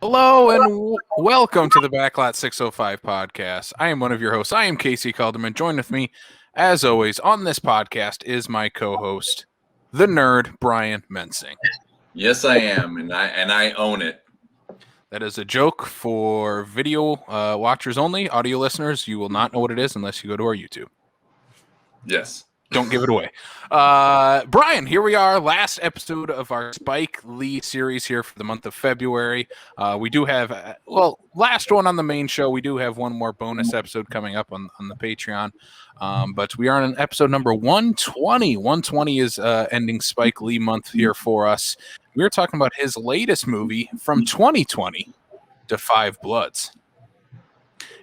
Hello and welcome to the Backlot 605 podcast. I am one of your hosts. I am Casey Calderman. Join with me, as always, on this podcast is my co-host, the nerd, Brian Mensing. Yes, I am, and I own it. That is a joke for video watchers only. Audio listeners, you will not know what it is unless you go to our YouTube. Yes. Don't give it away. Brian, here we are. Last episode of our Spike Lee series here for the month of February. We do have, last one on the main show. We do have one more bonus episode coming up on the Patreon. But we are on episode number 120. 120 is ending Spike Lee month here for us. We are talking about his latest movie from 2020, Da 5 Bloods.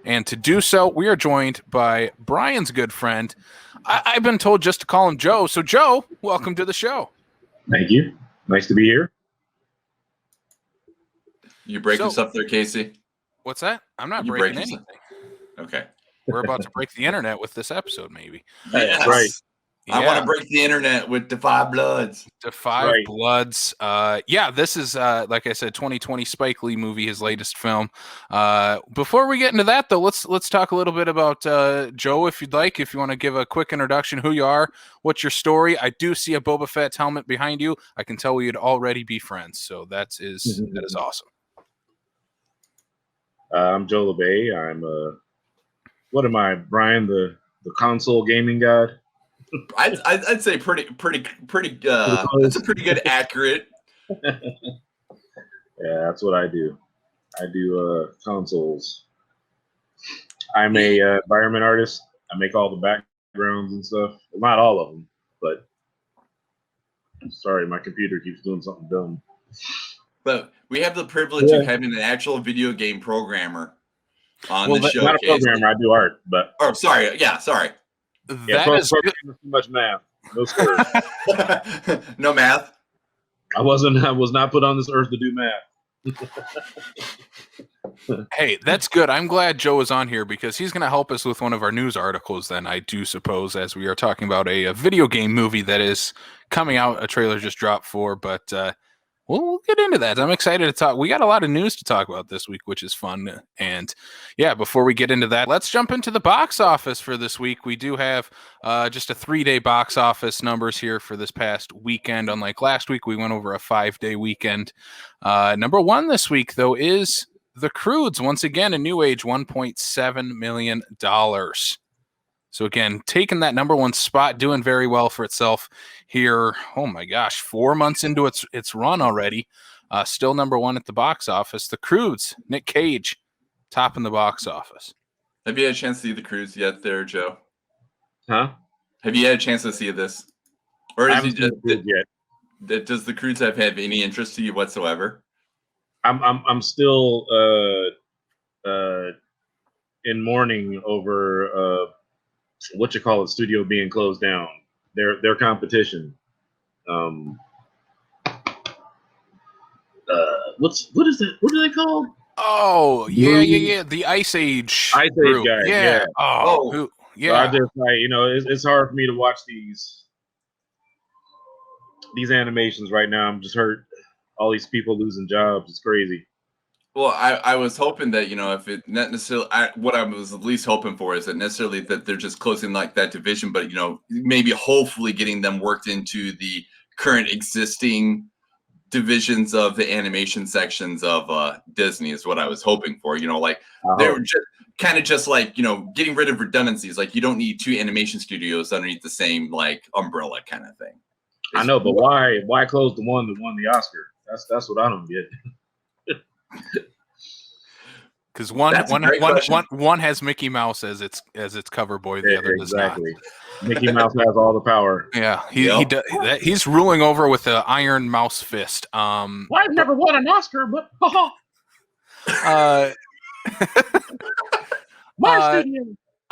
And to do so, we are joined by Brian's good friend. I've been told just to call him Joe. So, Joe, welcome to the show. Thank you. Nice to be here. You break us up there, Casey? What's that? I'm not breaking anything. Okay. We're about to break the internet with this episode, maybe. Yes. Right. Yeah. I want to break the internet with Da 5 Bloods. Da 5 Bloods. This is, like I said, 2020 Spike Lee movie, his latest film. Before we get into that, though, let's talk a little bit about Joe, if you'd like. If you want to give a quick introduction, who you are, what's your story. I do see a Boba Fett's helmet behind you. I can tell we'd already be friends, so that is awesome. I'm Joe LeBay. I'm what am I, Brian, the console gaming god? I'd say pretty. That's a pretty good accurate. Yeah, that's what I do. I do consoles. I'm a environment artist. I make all the backgrounds and stuff. Well, not all of them, but sorry, my computer keeps doing something dumb. But we have the privilege of having an actual video game programmer on the show. Not a programmer. I do art, but sorry. Yeah, sorry. That is too much math. No skirts. No math. I was not put on this earth to do math. Hey, that's good. I'm glad Joe is on here because he's going to help us with one of our news articles then, I do suppose, as we are talking about a video game movie that is coming out. A trailer just dropped for, but we'll get into that. I'm excited to talk. We got a lot of news to talk about this week, which is fun. And yeah, before we get into that, let's jump into the box office for this week. We do have just a 3-day box office numbers here for this past weekend. Unlike last week, we went over a 5-day weekend. Number one this week, though, is The Croods. Once again, a new age, $1.7 million. So again, taking that number one spot, doing very well for itself here. Oh my gosh, 4 months into its run already. Still number one at the box office. The Croods, Nick Cage, topping the box office. Have you had a chance to see The Croods yet there, Joe? Huh? Have you had a chance to see this? Or is it just yet. Does The Croods have any interest to you whatsoever? I'm still in mourning over studio being closed down. Their competition. What is that? What are they called? Oh, yeah. The Ice Age. Ice Age guy. Yeah. Yeah. So I just it's hard for me to watch these animations right now. I'm just hurt. All these people losing jobs. It's crazy. Well, I was hoping that, if it not necessarily, what I was at least hoping for is that necessarily that they're just closing like that division, but, maybe hopefully getting them worked into the current existing divisions of the animation sections of Disney is what I was hoping for. They were just kind of just like, getting rid of redundancies. Like you don't need two animation studios underneath the same like umbrella kind of thing. I know, but why close the one that won the Oscar? That's what I don't get. Because one has Mickey Mouse as its cover boy, the other does not. Mickey Mouse has all the power. Yeah, he's ruling over with the iron mouse fist. Well, I've never won an Oscar, but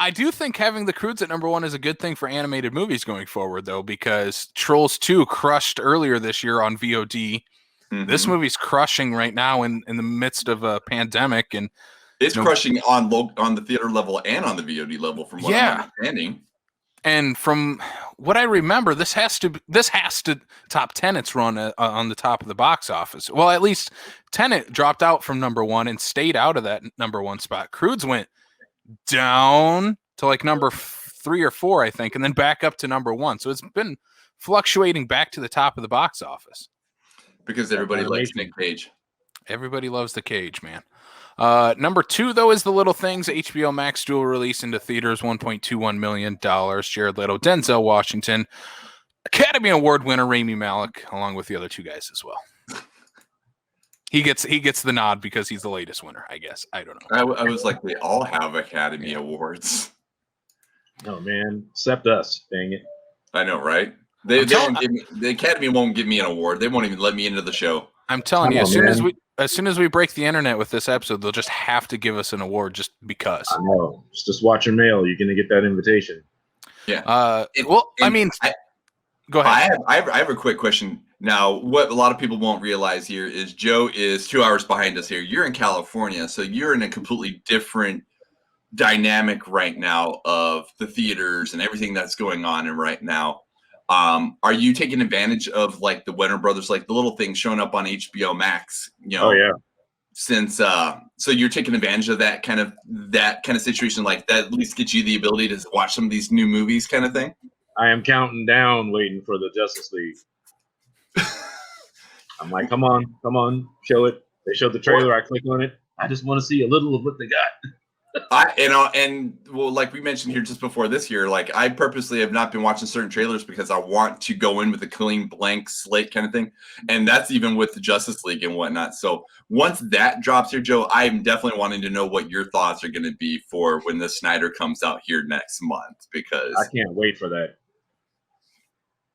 I do think having The Croods at number one is a good thing for animated movies going forward, though, because Trolls 2 crushed earlier this year on VOD. Mm-hmm. This movie's crushing right now in the midst of a pandemic, and it's crushing on the theater level and on the VOD level, from what I'm understanding. And from what I remember, this has to top Tenet's run on the top of the box office. Well, at least Tenet dropped out from number one and stayed out of that number one spot. Croods went down to like number 3 or 4, I think, and then back up to number one. So it's been fluctuating back to the top of the box office. Because everybody likes Nick Cage. Everybody loves the Cage, man. Number 2, though, is The Little Things. HBO Max dual release into theaters, $1.21 million. Jared Leto, Denzel Washington, Academy Award winner Rami Malek, along with the other 2 guys as well. He gets the nod because he's the latest winner, I guess. I don't know. I was like, they all have Academy Awards. No, man, except us. Dang it! I know, right? They won't give me, the Academy won't give me an award. They won't even let me into the show. I'm telling you, as soon as we break the internet with this episode, they'll just have to give us an award just because. I know. Just watch your mail. You're gonna get that invitation. Yeah. Go ahead. I have a quick question. Now, what a lot of people won't realize here is Joe is 2 hours behind us here. You're in California, so you're in a completely different dynamic right now of the theaters and everything that's going on right now. Are you taking advantage of like the Warner Brothers, like the little things showing up on HBO Max? You know, oh yeah. Since so you're taking advantage of that kind of situation, like that at least gets you the ability to watch some of these new movies, kind of thing. I am counting down, waiting for the Justice League. I'm like, come on, show it. They showed the trailer. I click on it. I just want to see a little of what they got. Well, like we mentioned here just before this year, like I purposely have not been watching certain trailers because I want to go in with a clean blank slate kind of thing. And that's even with the Justice League and whatnot. So once that drops here, Joe, I'm definitely wanting to know what your thoughts are going to be for when the Snyder comes out here next month, because I can't wait for that.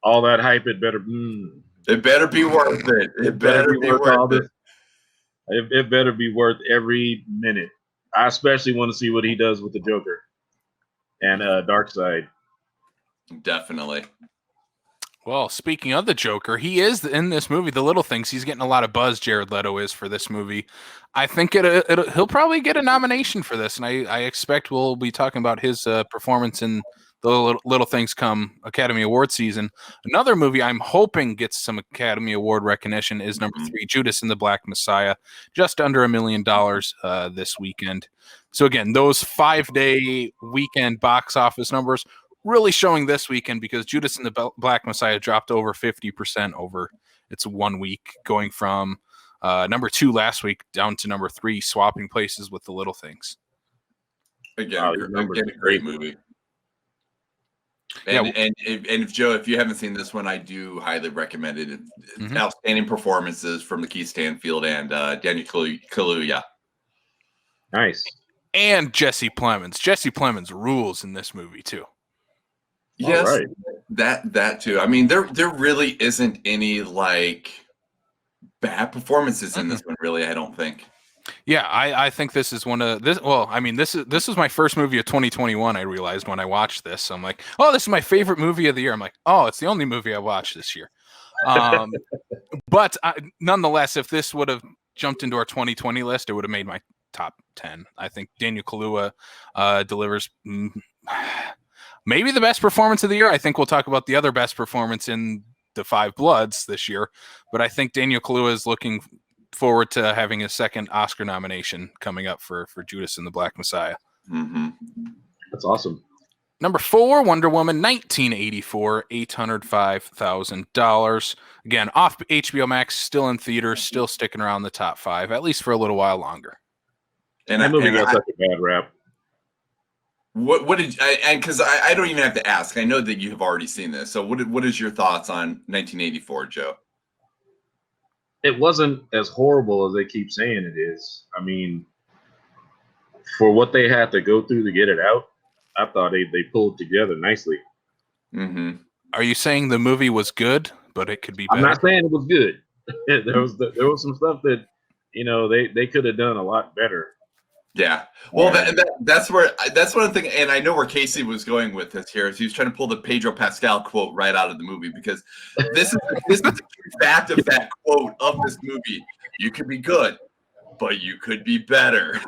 All that hype, it better be worth it. It better be worth it. It better be worth every minute. I especially want to see what he does with the Joker and Darkseid. Definitely. Well, speaking of the Joker, he is in this movie, The Little Things. He's getting a lot of buzz, Jared Leto is, for this movie. I think he'll probably get a nomination for this, and I expect we'll be talking about his performance in The Little Things come Academy Award season. Another movie I'm hoping gets some Academy Award recognition is number 3, Judas and the Black Messiah, just under $1 million this weekend. So again, those 5-day weekend box office numbers really showing this weekend, because Judas and the Black Messiah dropped over 50% over its 1 week, going from number 2 last week down to number 3, swapping places with The Little Things. Again, a great movie. And if Joe, if you haven't seen this one, I do highly recommend it. Outstanding performances from Lakeith Stanfield and Daniel Kaluuya. Nice. And Jesse Plemons. Jesse Plemons rules in this movie too. Yes, right. that too. I mean, there really isn't any like bad performances in this one, really. I don't think. Yeah, I think this is one of this. Well, I mean, this is my first movie of 2021. I realized when I watched this, so I'm like, oh, this is my favorite movie of the year. I'm like, oh, it's the only movie I watched this year. But nonetheless, if this would have jumped into our 2020 list, it would have made my top 10. I think Daniel Kaluuya delivers maybe the best performance of the year. I think we'll talk about the other best performance in The Five Bloods this year, but I think Daniel Kaluuya is looking forward to having a second Oscar nomination coming up for Judas and the Black Messiah. That's awesome. Number 4, Wonder Woman 1984, $805,000. Again, off HBO Max, still in theaters, still sticking around the top 5, at least for a little while longer. And that movie got such a bad rap. What did and because I don't even have to ask. I know that you have already seen this. So what is your thoughts on 1984, Joe? It wasn't as horrible as they keep saying it is. I mean, for what they had to go through to get it out, I thought they pulled together nicely. Are you saying the movie was good, but it could be better? I'm not saying it was good. there was some stuff that, they could have done a lot better. Yeah. Well, that's one thing, and I know where Casey was going with this here. Is he was trying to pull the Pedro Pascal quote right out of the movie, because this is the fact of that quote of this movie. You could be good, but you could be better.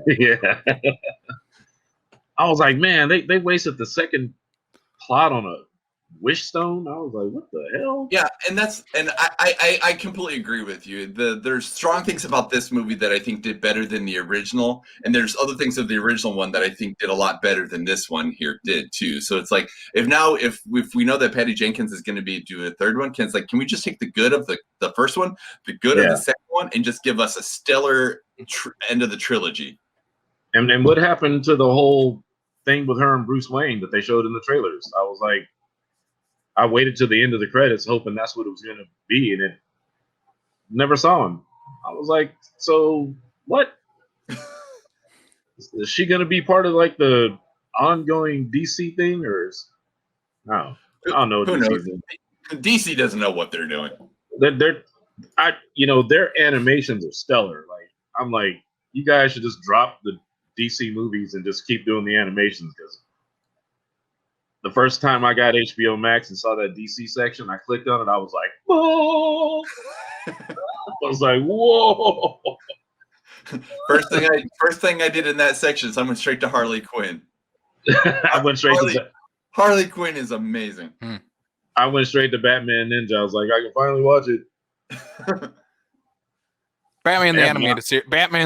Yeah. I was like, man, they wasted the second plot on a wish stone. I was like, what the hell? Yeah, and I completely agree with you. There's strong things about this movie that I think did better than the original, and there's other things of the original one that I think did a lot better than this one here did too. So it's like if we know that Patty Jenkins is going to be doing a third one, can we just take the good of the first one, the good of the second one, and just give us a stellar end of the trilogy? And what happened to the whole thing with her and Bruce Wayne that they showed in the trailers? I was like, I waited till the end of the credits, hoping that's what it was going to be, and it never saw him. I was like, so what? Is she going to be part of like the ongoing DC thing, or no? I don't know. Who knows? DC doesn't know what they're doing. Their animations are stellar. Like, I'm like, you guys should just drop the DC movies and just keep doing the animations, because the first time I got HBO Max and saw that DC section, I clicked on it. I was like, whoa! I was like, whoa! First thing I did in that section is I went straight to Harley Quinn. I went straight to Harley Quinn is amazing. I went straight to Batman Ninja. I was like, I can finally watch it. Batman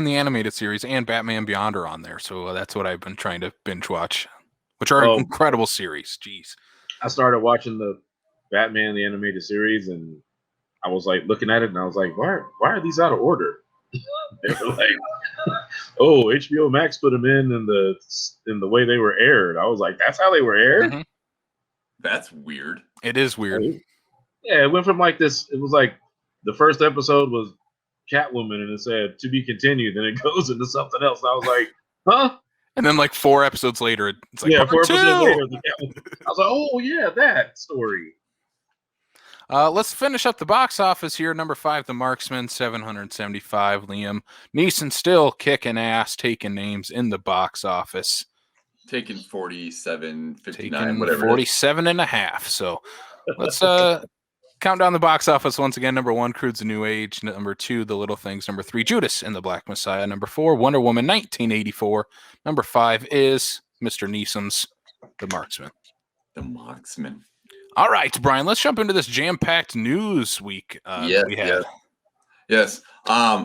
the animated series, and Batman Beyond are on there, so that's what I've been trying to binge watch, which are incredible series. Jeez, I started watching the Batman the animated series, and I was like looking at it, and I was like, why are these out of order? They were like, oh, HBO Max put them in the way they were aired. I was like, that's how they were aired? Mm-hmm. That's weird. It is weird. Yeah, it went from like this. It was like the first episode was Catwoman, and it said to be continued, then it goes into something else. And I was like, huh? And then like 4 episodes later, it's like, yeah, 4 episodes later, I was like, oh yeah, that story. Let's finish up the box office here. Number 5, The Marksman, 775. Liam Neeson still kicking ass, taking names in the box office. Taking 47, 59, whatever. 47 and a half. So let's count down the box office once again. Number 1, Crude's A New Age. Number 2, The Little Things. Number 3, Judas and the Black Messiah. Number 4, Wonder Woman 1984. Number 5 is Mr. Neeson's The Marksman. The Marksman. All right, Brian, let's jump into this jam-packed news week we had. Yes.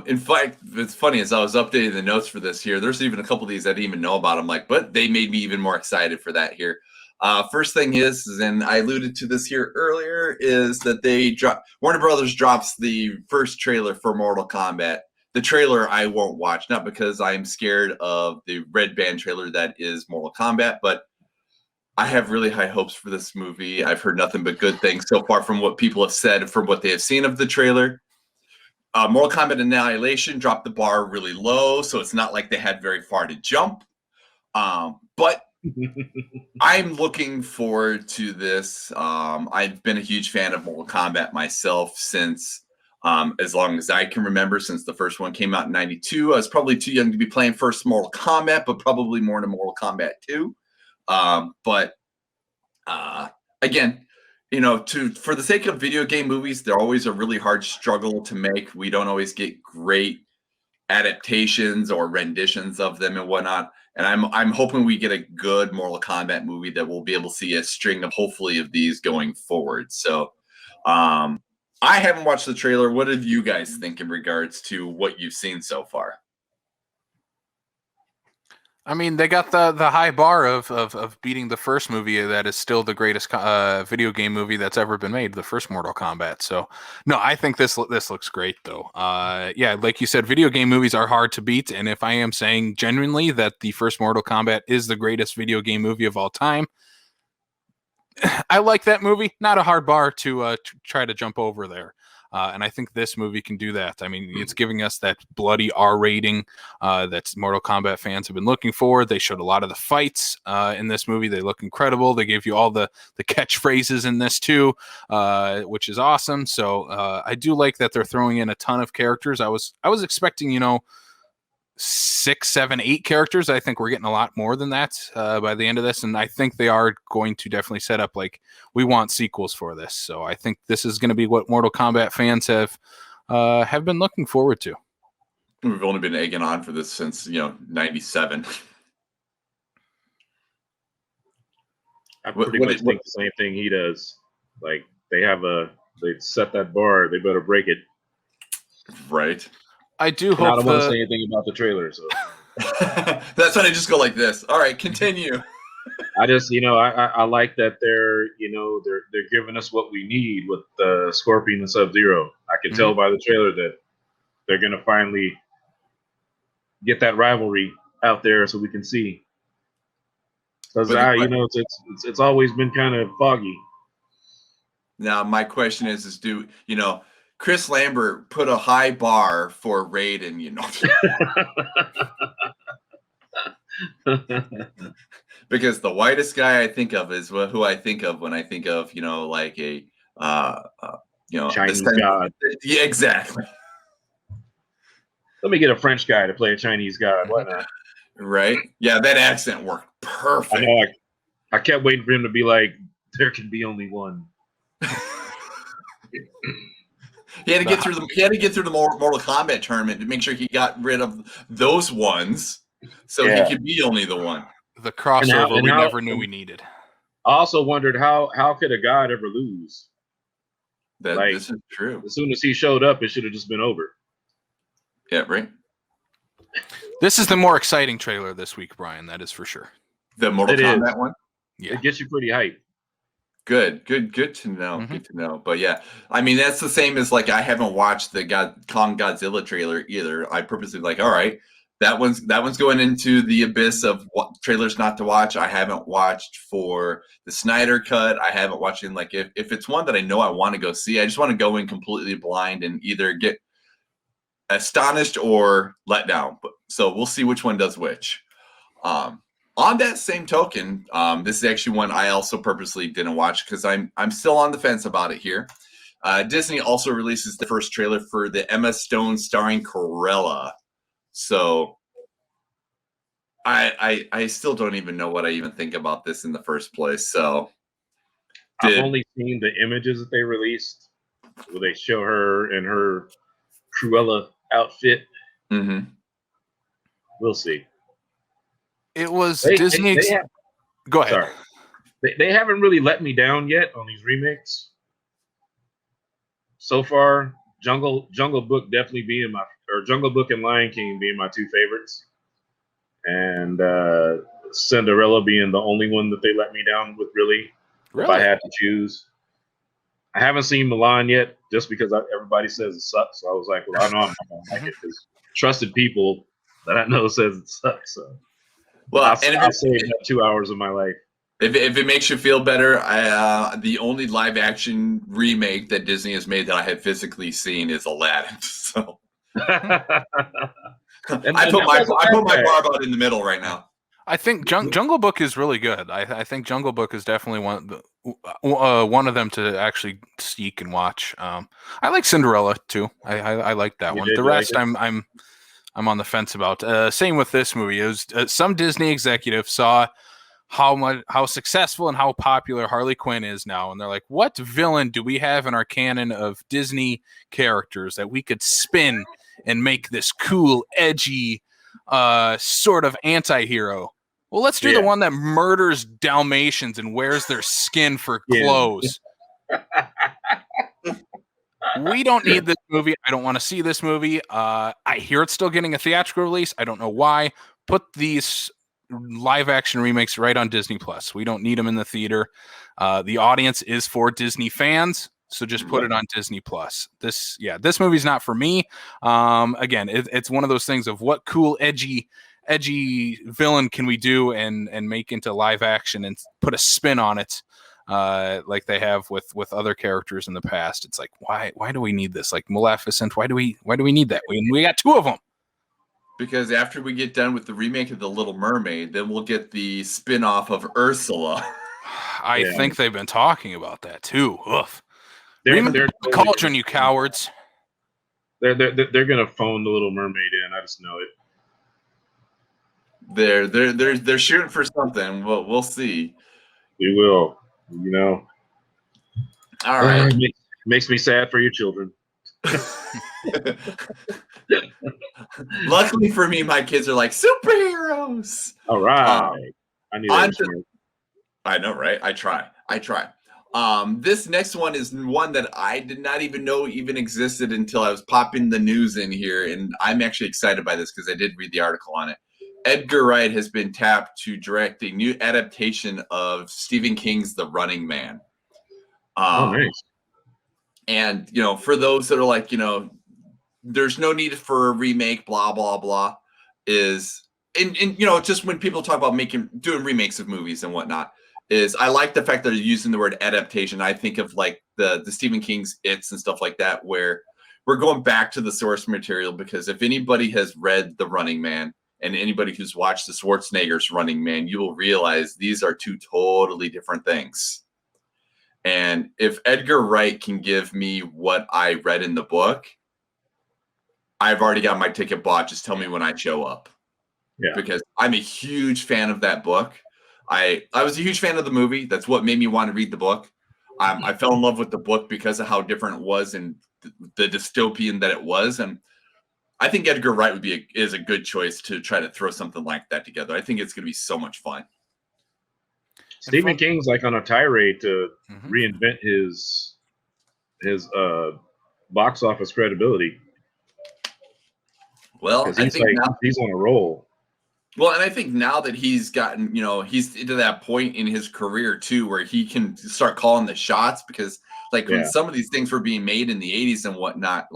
In fact, it's funny, as I was updating the notes for this here, there's even a couple of these I didn't even know about. I'm like, but they made me even more excited for that here. First thing is, and I alluded to this here earlier, is that Warner Brothers drops the first trailer for Mortal Kombat. The trailer I won't watch, not because I'm scared of the red band trailer that is Mortal Kombat, but I have really high hopes for this movie. I've heard nothing but good things so far from what people have said, from what they have seen of the trailer. Mortal Kombat Annihilation dropped the bar really low, so it's not like they had very far to jump. But I'm looking forward to this. I've been a huge fan of Mortal Kombat myself since as long as I can remember, since the first one came out in 92. I was probably too young to be playing first Mortal Kombat, but probably more into Mortal Kombat 2. But again, for the sake of video game movies, they're always a really hard struggle to make. We don't always get great adaptations or renditions of them and whatnot. And I'm hoping we get a good Mortal Kombat movie that we'll be able to see a string of, hopefully, of these going forward. So I haven't watched the trailer. What did you guys think in regards to what you've seen so far? I mean, they got the high bar of beating the first movie that is still the greatest video game movie that's ever been made, the first Mortal Kombat. So, no, I think this looks great, though. Yeah, like you said, video game movies are hard to beat, and if I am saying genuinely that the first Mortal Kombat is the greatest video game movie of all time, I like that movie. Not a hard bar to try to jump over there. And I think this movie can do that. I mean, it's giving us that bloody R rating that Mortal Kombat fans have been looking for. They showed a lot of the fights in this movie. They look incredible. They gave you all the catchphrases in this too, which is awesome. So I do like that they're throwing in a ton of characters. I was expecting, 6, 7, 8 characters. I think we're getting a lot more than that by the end of this, and I think they are going to definitely set up like we want sequels for this. So I think this is going to be what Mortal Kombat fans have been looking forward to. We've only been egging on for this since 97. I pretty much think the same thing he does. Like they set that bar, they better break it. Right. I do And I hope don't want to say anything about the trailer, so that's when I just go like this. All right, continue. I just, I like that they're giving us what we need with Scorpion and Sub-Zero. I can tell by the trailer that they're gonna finally get that rivalry out there so we can see. Because it's always been kind of foggy. Now my question is do Chris Lambert put a high bar for Raiden, because the whitest guy I think of is who I think of when I think of like a Chinese god. Yeah, exactly. Let me get a French guy to play a Chinese god. Why not? Right? Yeah, that accent worked perfect. I know. I kept waiting for him to be like, there can be only one. He had to get through the Mortal Kombat tournament to make sure he got rid of those ones, so he could be only the one. The crossover we never knew we needed. I also wondered how could a god ever lose? This is true. As soon as he showed up, it should have just been over. Yeah, right. This is the more exciting trailer this week, Brian. That is for sure. The Mortal Kombat one. Yeah, it gets you pretty hyped. Good to know. Good to know. But yeah, I mean that's the same as like I haven't watched the Kong Godzilla trailer either. I purposely all right, that one's going into the abyss of what trailers not to watch. I haven't watched for the Snyder Cut. I haven't watched in if it's one that I know I want to go see, I just want to go in completely blind and either get astonished or let down. So we'll see which one does which. On that same token, this is actually one I also purposely didn't watch because I'm still on the fence about it here. Disney also releases the first trailer for the Emma Stone starring Cruella. So I still don't even know what I even think about this in the first place. So I've only seen the images that they released where they show her in her Cruella outfit. Mm-hmm. We'll see. It was Disney. Go ahead. Sorry. They haven't really let me down yet on these remakes. So far, Jungle Book definitely being Jungle Book and Lion King being my two favorites, and Cinderella being the only one that they let me down with. Really? If I had to choose, I haven't seen Milan yet, just because everybody says it sucks. So I was like, well, I know I'm not gonna like it because trusted people that I know says it sucks. So. Well, I'll save that 2 hours of my life. If it makes you feel better, the only live action remake that Disney has made that I have physically seen is Aladdin. So I put my bar about in the middle right now. I think Jungle Book is really good. I think Jungle Book is definitely one of them to actually seek and watch. I like Cinderella too. I like that one. The rest I'm on the fence about. Same with this movie. It was some Disney executive saw how successful and how popular Harley Quinn is now, and they're like, "What villain do we have in our canon of Disney characters that we could spin and make this cool, edgy, sort of anti-hero? Well, let's do the one that murders Dalmatians and wears their skin for clothes." We don't need this movie. I don't want to see this movie. I hear it's still getting a theatrical release. I don't know why. Put these live action remakes right on Disney Plus. We don't need them in the theater. The audience is for Disney fans, so just put it on Disney Plus. This movie's not for me. Again, it's one of those things of what cool, edgy villain can we do and make into live action and put a spin on it. Like they have with other characters in the past. It's like, why do we need this? Like Maleficent, why do we need that? We got two of them. Because after we get done with the remake of The Little Mermaid, then we'll get the spin-off of Ursula. I think they've been talking about that too. Oof. They're Cauldron, you cowards. They're gonna phone The Little Mermaid in. I just know it. They're shooting for something. We'll see. We will. All right. Makes me sad for your children. Luckily for me, my kids are like superheroes. All right. I knew that. I know, right? I try. This next one is one that I did not even know even existed until I was popping the news in here, and I'm actually excited by this because I did read the article on it. Edgar Wright has been tapped to direct a new adaptation of Stephen King's The Running Man. Nice. And for those that are like, there's no need for a remake, blah blah blah, is and just when people talk about doing remakes of movies and whatnot, is I like the fact that they're using the word adaptation. I think of like the Stephen King's It's and stuff like that, where we're going back to the source material, because if anybody has read The Running Man and anybody who's watched the Schwarzenegger's Running Man, you will realize these are two totally different things. And if Edgar Wright can give me what I read in the book, I've already got my ticket bought. Just tell me when I show up. Yeah. Because I'm a huge fan of that book. I was a huge fan of the movie. That's what made me want to read the book. I fell in love with the book because of how different it was and the dystopian that it was. And I think Edgar Wright is a good choice to try to throw something like that together. I think it's going to be so much fun. Stephen King's like on a tirade to reinvent his box office credibility. Well, I think he's on a roll. Well, and I think now that he's gotten, he's into that point in his career too, where he can start calling the shots, because when some of these things were being made in the 80s and whatnot,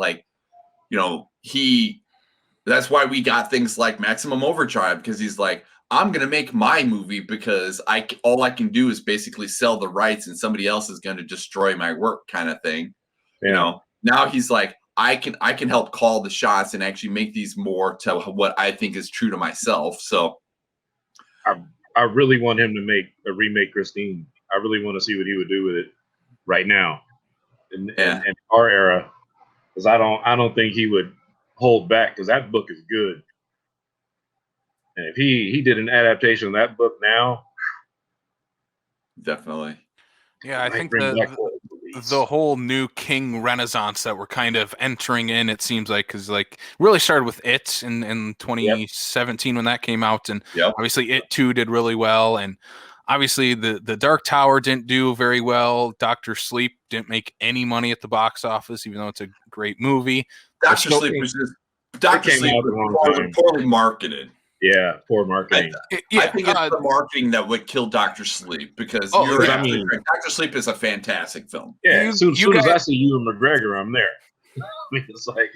that's why we got things like Maximum Overdrive, because he's like, I'm going to make my movie because all I can do is basically sell the rights and somebody else is going to destroy my work kind of thing. Yeah. Now he's like, I can help call the shots and actually make these more to what I think is true to myself. So I really want him to make a remake Christine. I really want to see what he would do with it right now in our era, because I don't think he would hold back, because that book is good. And if he did an adaptation of that book now, definitely. Yeah, I think the whole new King renaissance that we're kind of entering in, it seems like, because really started with It in 2017 when that came out, and obviously It 2 did really well, and obviously the Dark Tower didn't do very well. Dr. Sleep didn't make any money at the box office, even though it's a great movie. Dr. Sleep was poorly marketed. Yeah, poor marketing. I think it's the marketing that would kill Dr. Sleep, because Dr. Sleep is a fantastic film. Yeah, as soon as I see Ewan McGregor, I'm there. It's like,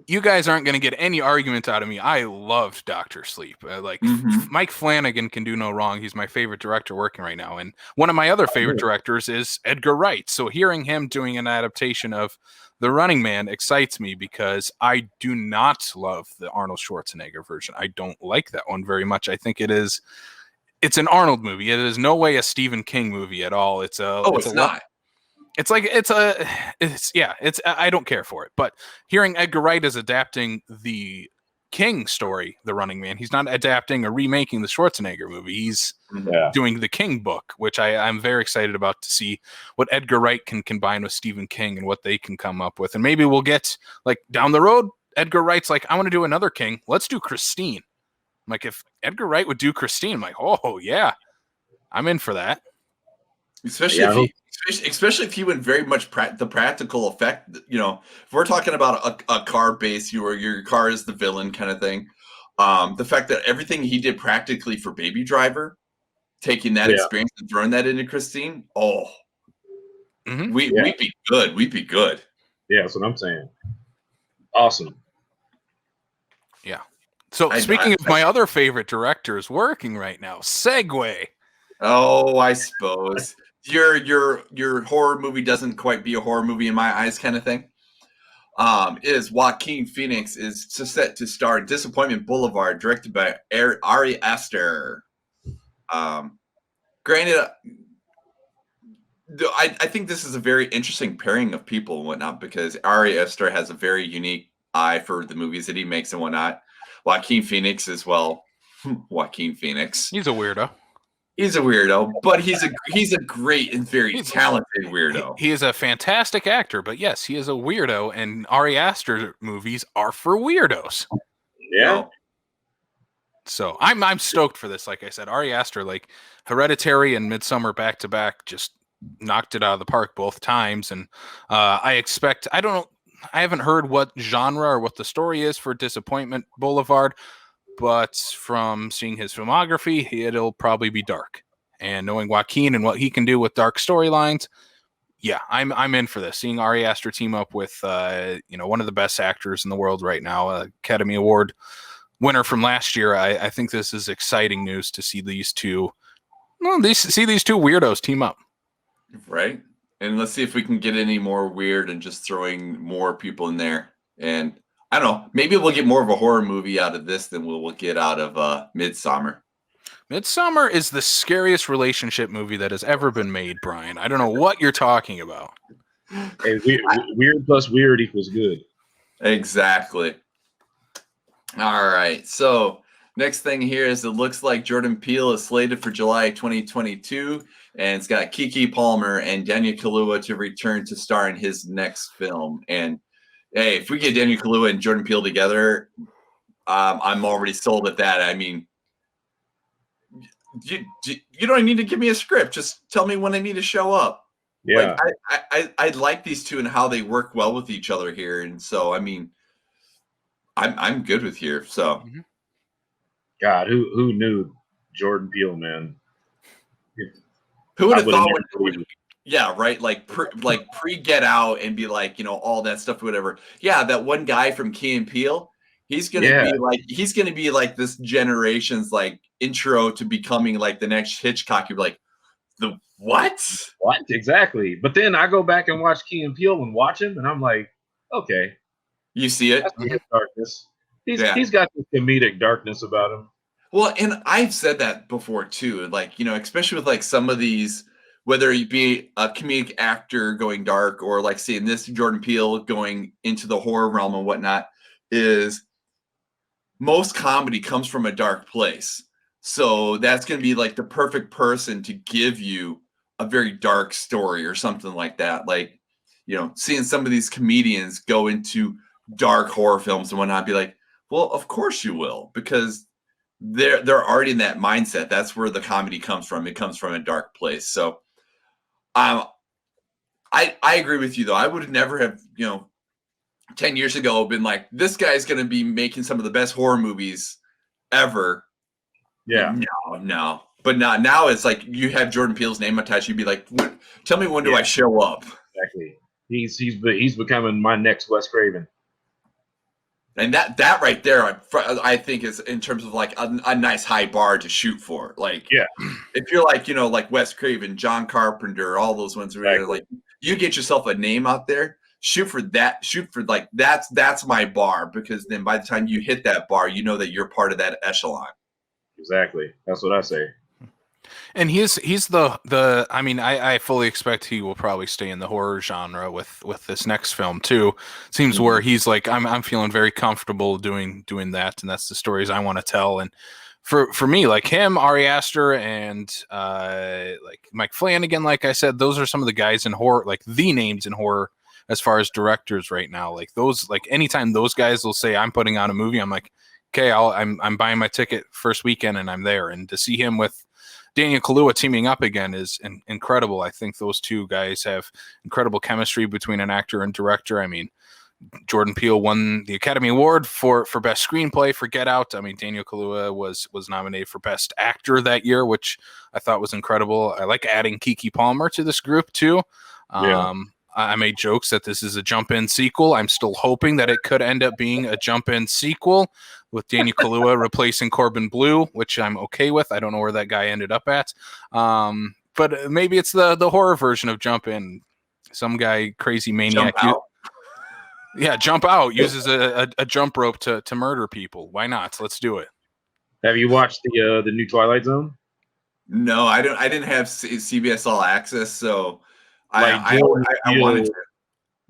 you guys aren't going to get any argument out of me. I loved Dr. Sleep. Mike Flanagan can do no wrong. He's my favorite director working right now. And one of my other favorite directors is Edgar Wright. So hearing him doing an adaptation of The Running Man excites me, because I do not love the Arnold Schwarzenegger version. I don't like that one very much. I think it's an Arnold movie. It is no way a Stephen King movie at all. It's not. I don't care for it. But hearing Edgar Wright is adapting the King story, The Running Man, he's not adapting or remaking the Schwarzenegger movie. He's doing the King book, which I'm very excited about, to see what Edgar Wright can combine with Stephen King and what they can come up with. And maybe we'll get, down the road, Edgar Wright's like, I want to do another King. Let's do Christine. I'm like, if Edgar Wright would do Christine, I'm like, oh yeah, I'm in for that. Especially if he went very much the practical effect. If we're talking about a car base, your car is the villain kind of thing. The fact that everything he did practically for Baby Driver, taking that experience and throwing that into Christine, we'd be good. We'd be good. Yeah, that's what I'm saying. Awesome. Yeah. So speaking of my other favorite directors working right now, segue. Oh, I suppose your horror movie doesn't quite be a horror movie in my eyes, kind of thing. Is Joaquin Phoenix is set to star in Disappointment Boulevard, directed by Ari Aster. Granted, I think this is a very interesting pairing of people and whatnot, because Ari Aster has a very unique eye for the movies that he makes and whatnot. Joaquin Phoenix as well. Joaquin Phoenix. He's a weirdo. He's a weirdo, but he's a great and very talented weirdo. He is a fantastic actor, but yes, he is a weirdo, and Ari Aster movies are for weirdos. Yeah. So I'm stoked for this. Like I said, Ari Aster, like Hereditary and Midsummer back to back, just knocked it out of the park both times. And I expect, I haven't heard what genre or what the story is for Disappointment Boulevard, but from seeing his filmography, it'll probably be dark. And knowing Joaquin and what he can do with dark storylines, yeah, I'm in for this. Seeing Ari Aster team up with one of the best actors in the world right now, Academy Award winner from last year. I think this is exciting news to see these two. Well, see these two weirdos team up. Right. And let's see if we can get any more weird and just throwing more people in there. And I don't know, maybe we'll get more of a horror movie out of this than we'll get out of Midsummer. Midsummer is the scariest relationship movie that has ever been made, Brian. I don't know what you're talking about. Hey, weird plus weird equals good. Exactly. All right. So next thing here is it looks like Jordan Peele is slated for July 2022, and it's got Keke Palmer and Daniel Kaluuya to return to star in his next film. And hey, if we get Daniel Kaluuya and Jordan Peele together, I'm already sold at that. I mean, you don't need to give me a script. Just tell me when they need to show up. Yeah. Like, I like these two and how they work well with each other here. And so, I mean, I'm good with here. So, God, who knew Jordan Peele, man? who would have thought? Yeah, right. Like pre Get Out and be like, all that stuff, whatever. Yeah, that one guy from Key and Peele. He's gonna be like this generation's like intro to becoming like the next Hitchcock. You're like, the what? What exactly? But then I go back and watch Key and Peele and watch him, and I'm like, okay. You see it? That's his darkness. He's got this comedic darkness about him. Well, and I've said that before too. Like, especially with like some of these, whether you be a comedic actor going dark or like seeing this Jordan Peele going into the horror realm and whatnot, is most comedy comes from a dark place. So that's going to be like the perfect person to give you a very dark story or something like that. Like, seeing some of these comedians go into dark horror films and whatnot, be like, well, of course you will, because they're already in that mindset. That's where the comedy comes from. It comes from a dark place. So I agree with you though. I would never have, 10 years ago been like, this guy's going to be making some of the best horror movies ever. Yeah. No. But now it's like you have Jordan Peele's name attached. You'd be like, tell me when do I show up? Exactly. He's becoming my next Wes Craven. And that right there, I think is in terms of like a nice high bar to shoot for. Like, if you're like, like Wes Craven, John Carpenter, all those ones where you're like, you get yourself a name out there, shoot for that, like, that's my bar, because then by the time you hit that bar, you know that you're part of that echelon. Exactly. That's what I say. And he's the I mean, I fully expect he will probably stay in the horror genre with this next film too. Seems where he's like, I'm feeling very comfortable doing that, and that's the stories I want to tell. And for me, like him, Ari Aster, and like Mike Flanagan, like I said, those are some of the guys in horror, like the names in horror as far as directors right now. Like those, like anytime those guys will say I'm putting on a movie, I'm like, okay, I'm buying my ticket first weekend and I'm there. And to see him with Daniel Kaluuya teaming up again is incredible. I think those two guys have incredible chemistry between an actor and director. I mean, Jordan Peele won the Academy Award for Best Screenplay for Get Out. I mean, Daniel Kaluuya was nominated for Best Actor that year, which I thought was incredible. I like adding Keke Palmer to this group too. I made jokes that this is a jump-in sequel. I'm still hoping that it could end up being a jump-in sequel with Daniel Kaluuya replacing Corbin Bleu, which I'm okay with. I don't know where that guy ended up at. But maybe it's the horror version of Jump In. Some guy, crazy maniac. Jump Out uses a jump rope to murder people. Why not? Let's do it. Have you watched the new Twilight Zone? No, I didn't have CBS All Access, so I wanted to.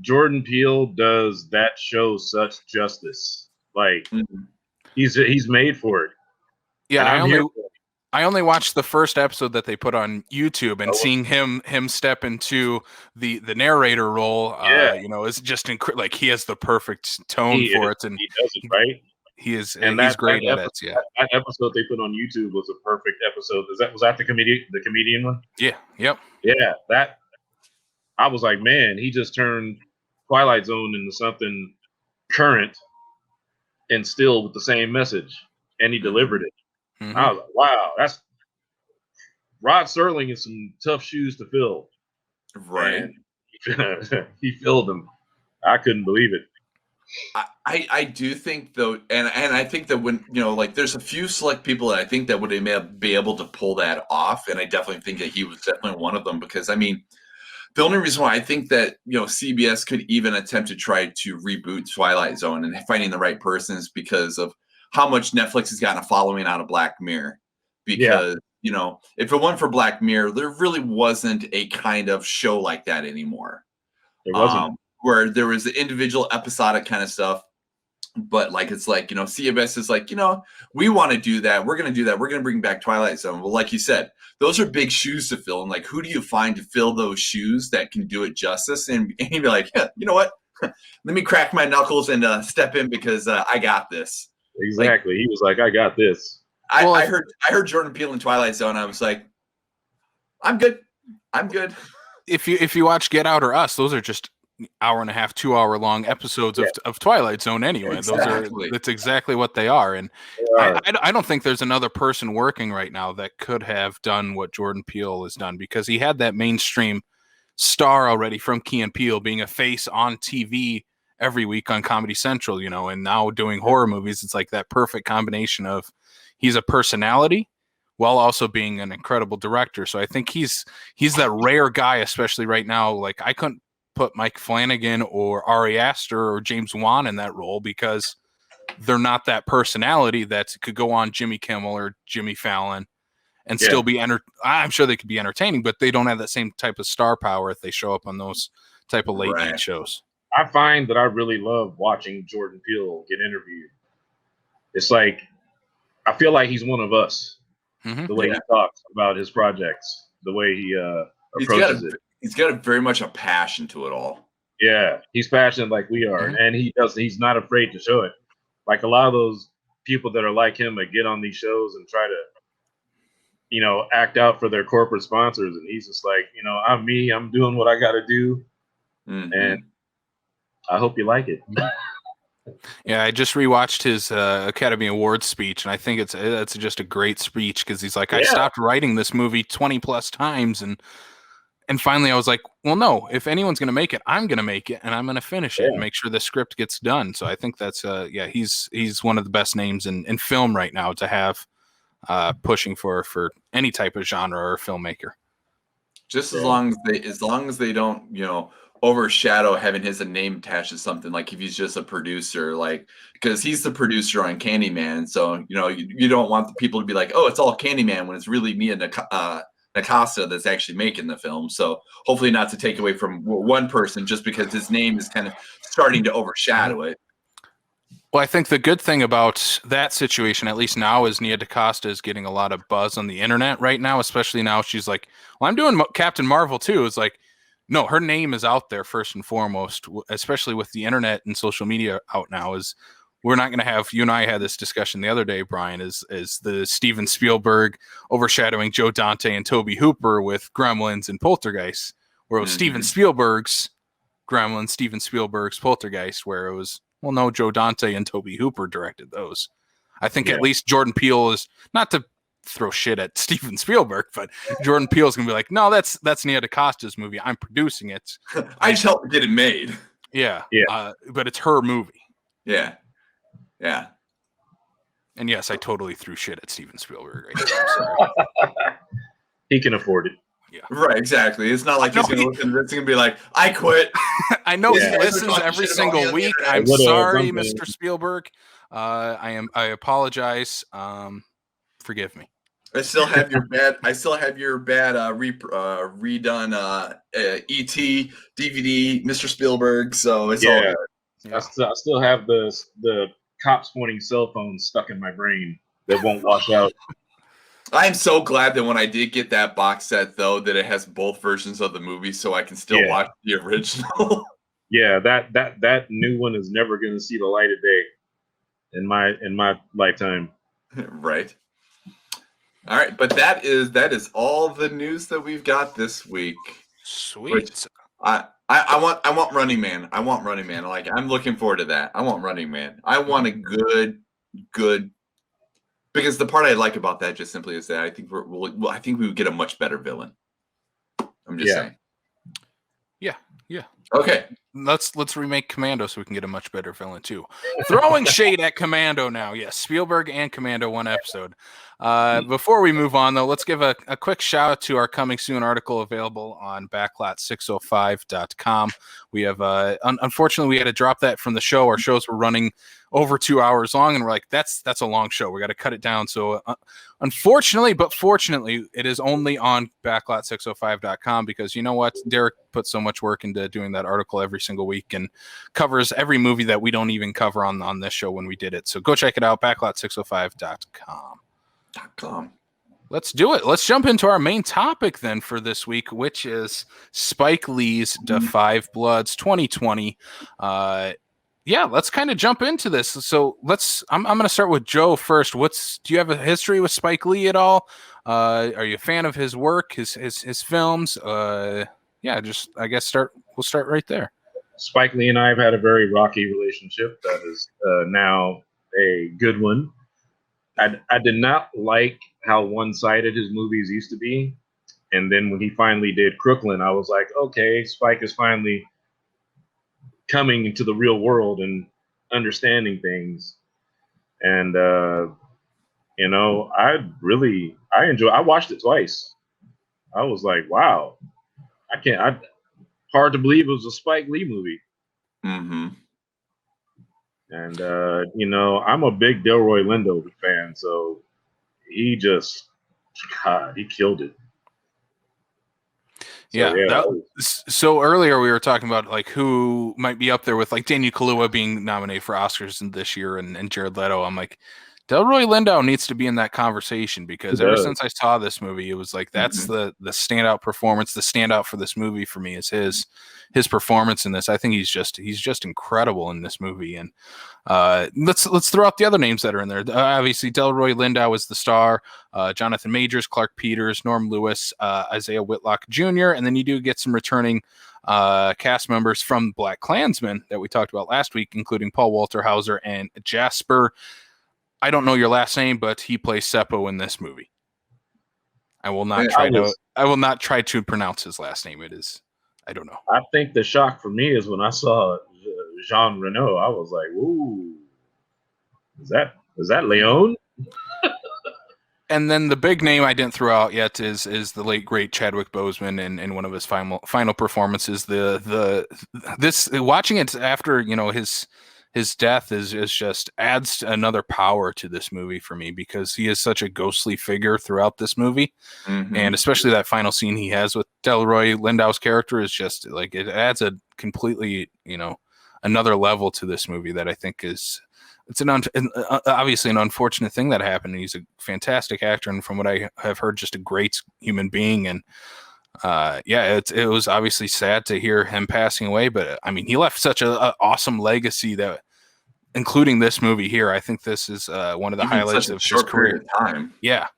Jordan Peele does that show such justice. Like he's made for it. Yeah, I only watched the first episode that they put on YouTube, and seeing him step into the narrator role, is just like he has the perfect tone for it, and he does it right. And he's great at it. Yeah. that episode they put on YouTube was a perfect episode. Was that the comedian one? Yeah. Yep. Yeah, that I was like, man, he just turned Twilight Zone into something current and still with the same message, and he delivered it. Mhm. I was like, wow, that's Rod Serling is some tough shoes to fill. Right. And he filled them. I couldn't believe it. I do think though, and I think that when like there's a few select people that I think that would be able to pull that off, and I definitely think that he was definitely one of them, because I mean, the only reason why I think that CBS could even attempt to try to reboot Twilight Zone and finding the right person is because of how much Netflix has gotten a following out of Black Mirror. Because if it weren't for Black Mirror, there really wasn't a kind of show like that anymore. It wasn't. Where there was the individual episodic kind of stuff, but like it's like CBS is like we want to do that. We're going to do that. We're going to bring back Twilight Zone. Well, like you said, those are big shoes to fill, and like who do you find to fill those shoes that can do it justice? And you'd be like, yeah, you know what? Let me crack my knuckles and step in because I got this. Exactly. He was like, I got this. I heard Jordan Peele in Twilight Zone. I was like, I'm good. If you watch Get Out or Us, those are just hour and a half, 2 hour long episodes of Twilight Zone anyway. Exactly. That's exactly what they are. And I don't think there's another person working right now that could have done what Jordan Peele has done, because he had that mainstream star already from Key and Peele, being a face on TV every week on Comedy Central, and now doing horror movies. It's like that perfect combination of he's a personality while also being an incredible director. So I think he's that rare guy, especially right now. Like I couldn't put Mike Flanagan or Ari Aster or James Wan in that role because they're not that personality that could go on Jimmy Kimmel or Jimmy Fallon and still be I'm sure they could be entertaining, but they don't have that same type of star power if they show up on those type of late night shows. I find that I really love watching Jordan Peele get interviewed. It's like I feel like he's one of us. Mm-hmm. The way he talks about his projects, the way he approaches it. He's got very much a passion to it all. Yeah, he's passionate like we are, and he's not afraid to show it. Like a lot of those people that are like him that get on these shows and try to, act out for their corporate sponsors, and he's just like, I'm me, I'm doing what I got to do, and I hope you like it. Yeah, I just rewatched his Academy Awards speech, and I think it's just a great speech because he's like, I stopped writing this movie 20 plus times, and finally I was like, well, no, if anyone's going to make it, I'm going to make it, and I'm going to finish it and make sure the script gets done. So I think that's he's one of the best names in film right now to have pushing for any type of genre or filmmaker. Just as long as they don't overshadow having his name attached to something, like if he's just a producer, like because he's the producer on Candyman, so you don't want the people to be like, oh, it's all Candyman when it's really Mia Nakasta that's actually making the film. So hopefully not to take away from one person just because his name is kind of starting to overshadow it. Well, I think the good thing about that situation, at least now, is Nia DaCosta is getting a lot of buzz on the internet right now, especially now she's like, well, I'm doing Captain Marvel too. It's like, no, her name is out there first and foremost, especially with the internet and social media out now. Is we're not going to have, you and I had this discussion the other day, Brian, is the Steven Spielberg overshadowing Joe Dante and Tobe Hooper with Gremlins and Poltergeist, where it was Steven Spielberg's Gremlins, Steven Spielberg's Poltergeist, where it was, well, no, Joe Dante and Tobe Hooper directed those. I think at least Jordan Peele is, not to throw shit at Steven Spielberg, but Jordan Peele is going to be like, no, that's Nia DaCosta's movie. I'm producing it. I just helped get it made. Yeah. But it's her movie. Yeah. And yes, I totally threw shit at Steven Spielberg right now. I'm sorry. He can afford it. Yeah. Right, exactly. It's not like he's going to look at this and be like, I quit. I know he listens every single week. I'm sorry, Mr. Spielberg. I apologize. Forgive me. I still have your bad redone ET DVD, Mr. Spielberg. So it's all good. Yeah. I still have the cops pointing cell phones stuck in my brain that won't wash out. I am so glad that when I did get that box set, though, that it has both versions of the movie, so I can still watch the original. Yeah, that new one is never going to see the light of day. in my lifetime. Right. All right, but that is all the news that we've got this week. Which Sweet. I want Running Man. I want Running Man. Like, I'm looking forward to that. I want Running Man. I want a good. Because the part I like about that just simply is that I think I think we would get a much better villain. I'm just saying. Yeah. Yeah. Okay. Let's remake Commando so we can get a much better villain too. Throwing shade at Commando now. Yes, Spielberg and Commando, one episode. Before we move on, though, let's give a quick shout out to our coming soon article available on backlot605.com. We have unfortunately we had to drop that from the show. Our shows were running over 2 hours long, and we're like, that's a long show. We got to cut it down. So unfortunately, but fortunately, it is only on backlot605.com because you know what? Derek put so much work into doing that article every single week and covers every movie that we don't even cover on this show when we did it. So go check it out, backlot605.com. Let's do it. Let's jump into our main topic then for this week, which is Spike Lee's Da 5 Bloods 2020. Yeah, let's kind of jump into this. So I'm going to start with Joe first. Do you have a history with Spike Lee at all? Are you a fan of his work, his films? Yeah, just I guess we'll start right there. Spike Lee and I have had a very rocky relationship that is now a good one. I did not like how one-sided his movies used to be. And then when he finally did Crooklyn, I was like, okay, Spike is finally coming into the real world and understanding things. And, I watched it twice. I was like, wow, hard to believe it was a Spike Lee movie. Mm-hmm. And, I'm a big Delroy Lindo fan, so he killed it. So earlier we were talking about like who might be up there with like Daniel Kaluuya being nominated for Oscars this year and Jared Leto. I'm like, Delroy Lindo needs to be in that conversation because ever since I saw this movie, it was like that's the standout performance. The standout for this movie for me is his performance in this. I think he's just incredible in this movie. And let's throw out the other names that are in there. Obviously, Delroy Lindo is the star. Jonathan Majors, Clark Peters, Norm Lewis, Isaiah Whitlock Jr., and then you do get some returning cast members from Black Klansman that we talked about last week, including Paul Walter Hauser and Jasper. I don't know your last name, but he plays Seppo in this movie. I will not try to pronounce his last name. It is, I don't know. I think the shock for me is when I saw Jean Reno. I was like, "Ooh, is that Leon?" And then the big name I didn't throw out yet is the late great Chadwick Boseman in one of his final performances. This watching it after his death is just adds another power to this movie for me because he is such a ghostly figure throughout this movie. Mm-hmm. And especially that final scene he has with Delroy Lindo's character is just like it adds a completely, another level to this movie that I think is obviously an unfortunate thing that happened. He's a fantastic actor and from what I have heard, just a great human being. And it was obviously sad to hear him passing away, but I mean, he left such a awesome legacy that, including this movie here, I think this is one of the highlights of his career. Time. Yeah.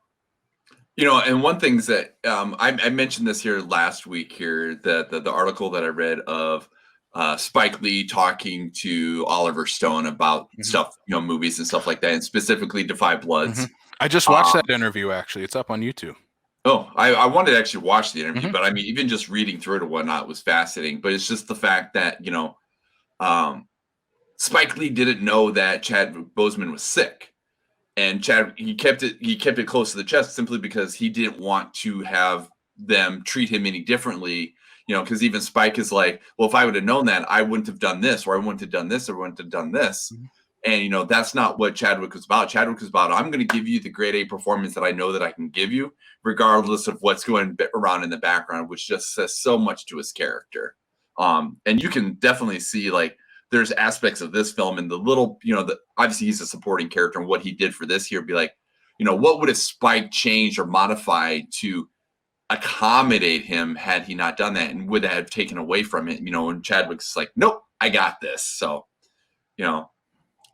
And one thing is that I mentioned this here last week here, the article that I read of Spike Lee talking to Oliver Stone about stuff, movies and stuff like that, and specifically Da 5 Bloods. Mm-hmm. I just watched that interview, actually. It's up on YouTube. Oh, I wanted to actually watch the interview, but I mean, even just reading through it and whatnot was fascinating. But it's just the fact that, Spike Lee didn't know that Chadwick Boseman was sick. And he kept it close to the chest simply because he didn't want to have them treat him any differently. Because even Spike is like, well, if I would have known that, I wouldn't have done this, or I wouldn't have done this, or I wouldn't have done this. Mm-hmm. And, that's not what Chadwick was about. Chadwick was about, I'm going to give you the grade A performance that I know that I can give you, regardless of what's going around in the background, which just says so much to his character. And you can definitely see, like, there's aspects of this film and the little, obviously he's a supporting character, and what he did for this here, be like, what would have Spike changed or modified to accommodate him had he not done that, and would that have taken away from it, and Chadwick's like, nope, I got this. So,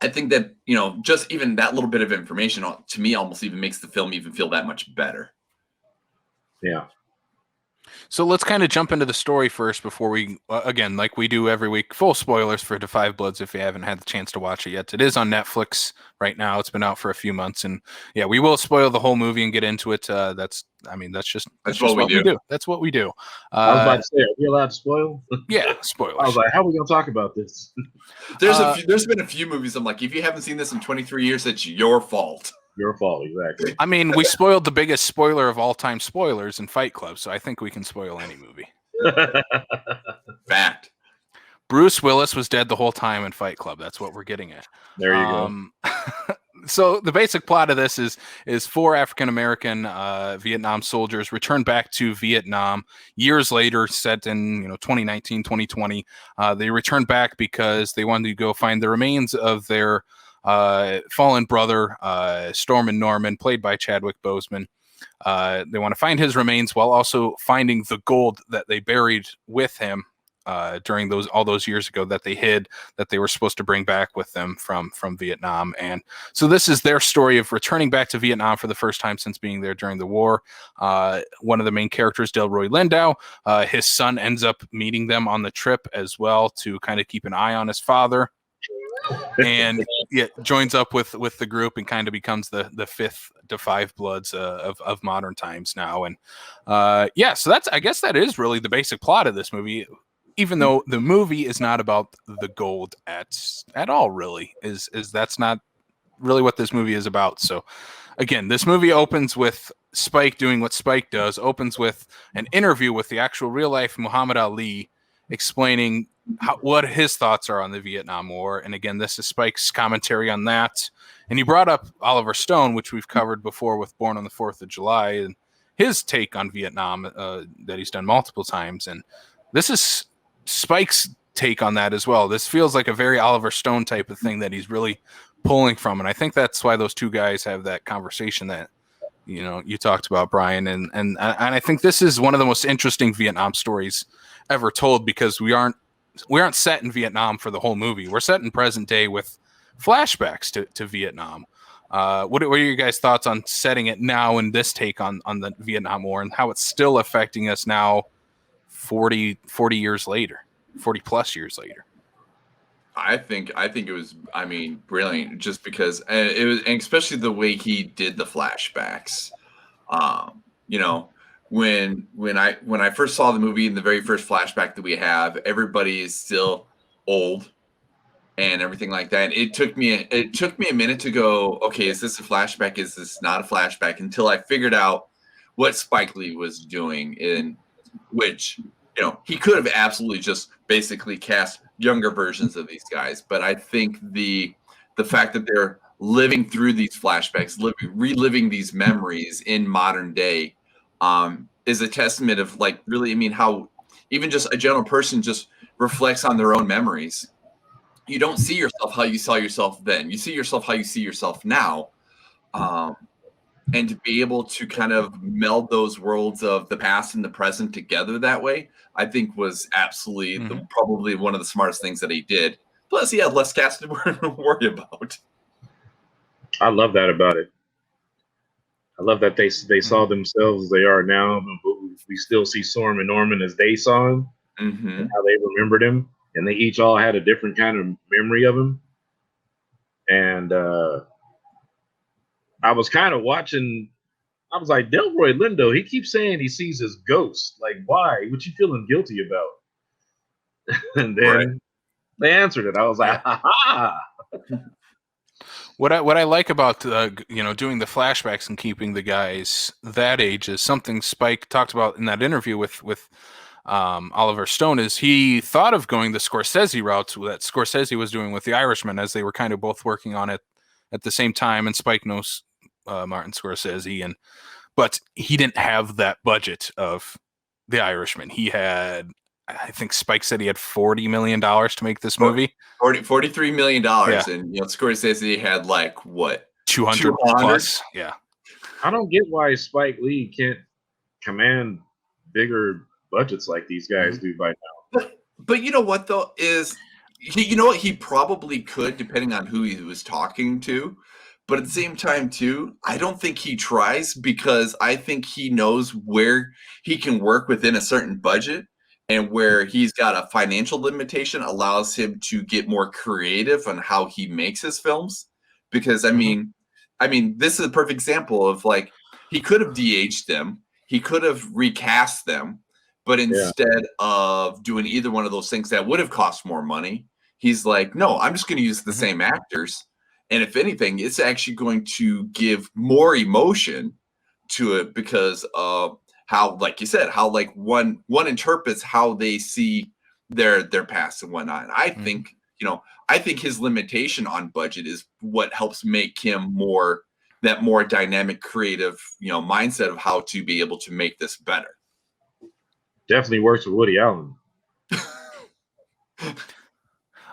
I think that, you know, just even that little bit of information to me almost even makes the film even feel that much better. Yeah. So let's kind of jump into the story first before we, again, like we do every week, full spoilers for Da 5 Bloods if you haven't had the chance to watch it yet. It is on Netflix right now. It's been out for a few months, and yeah, we will spoil the whole movie and get into it. That's just what we do. That's what we do. I was about to say, are we allowed to spoil? Yeah, I spoilers. was like, how are we going to talk about this? There's been a few movies I'm like, if you haven't seen this in 23 years, it's your fault. Your fault, exactly. I mean, we spoiled the biggest spoiler of all time spoilers in Fight Club, so I think we can spoil any movie. Fact. Bruce Willis was dead the whole time in Fight Club. That's what we're getting at. There you go. So the basic plot of this is 4 African-American Vietnam soldiers return back to Vietnam years later, set in 2019, 2020. They return back because they wanted to go find the remains of their fallen brother, Stormin' Norman, played by Chadwick Boseman. They want to find his remains while also finding the gold that they buried with him during all those years ago that they hid, that they were supposed to bring back with them from Vietnam. And so this is their story of returning back to Vietnam for the first time since being there during the war. One of the main characters, Delroy Lindo, his son ends up meeting them on the trip as well to kind of keep an eye on his father. And joins up with the group and kind of becomes the fifth Da 5 Bloods of modern times now. And so I guess that is really the basic plot of this movie, even though the movie is not about the gold at all, really. Is that's not really what this movie is about. So again, this movie opens with Spike doing what Spike does, opens with an interview with the actual real life Muhammad Ali, explaining what his thoughts are on the Vietnam War. And again, this is Spike's commentary on that. And you brought up Oliver Stone, which we've covered before with Born on the 4th of July, and his take on Vietnam that he's done multiple times. And this is Spike's take on that as well. This feels like a very Oliver Stone type of thing that he's really pulling from. And I think that's why those two guys have that conversation that you talked about, Brian. And I think this is one of the most interesting Vietnam stories ever told, because we aren't set in Vietnam for the whole movie. We're set in present day with flashbacks to Vietnam. What are your guys' thoughts on setting it now in this take on the Vietnam War and how it's still affecting us now 40 years later, 40 plus years later? I think it was, brilliant, just because it was, and especially the way he did the flashbacks. When I first saw the movie, in the very first flashback that we have, everybody is still old and everything like that. It took me a minute to go, okay, is this a flashback? Is this not a flashback? Until I figured out what Spike Lee was doing, in which he could have absolutely just basically cast younger versions of these guys. But I think the fact that they're living through these flashbacks, reliving these memories in modern day, is a testament of, like, really, how even just a general person just reflects on their own memories. You don't see yourself how you saw yourself then. You see yourself how you see yourself now. And to be able to kind of meld those worlds of the past and the present together that way, I think was absolutely probably one of the smartest things that he did. Plus, he had less cast to worry about. I love that about it. I love that they saw themselves as they are now, but we still see Stormin' Norman as they saw him, and how they remembered him, and they each all had a different kind of memory of him. And I was kind of watching. I was like, Delroy Lindo, he keeps saying he sees his ghost. Like, why? What you feeling guilty about? And then they answered it. I was like, ha ha. What I like about doing the flashbacks and keeping the guys that age is something Spike talked about in that interview with Oliver Stone, is he thought of going the Scorsese route that Scorsese was doing with The Irishman, as they were kind of both working on it at the same time. And Spike knows Martin Scorsese, but he didn't have that budget of The Irishman. He had, I think Spike said he had $40 million to make this movie. $43 million. Yeah. And Scorsese had like what? 200 plus. Yeah. I don't get why Spike Lee can't command bigger budgets like these guys do by now. But you know what though, is you know what, he probably could, depending on who he was talking to. But at the same time, too, I don't think he tries, because I think he knows where he can work within a certain budget, and where he's got a financial limitation allows him to get more creative on how he makes his films. Because this is a perfect example of, like, he could have DH'd them, he could have recast them, but Yeah. instead of doing either one of those things that would have cost more money, he's like, no, I'm just going to use the same actors. And if anything, it's actually going to give more emotion to it, because of how, like you said, how, like, one interprets how they see their past and whatnot. And I think his limitation on budget is what helps make him that more dynamic, creative, mindset of how to be able to make this better. Definitely works with Woody Allen.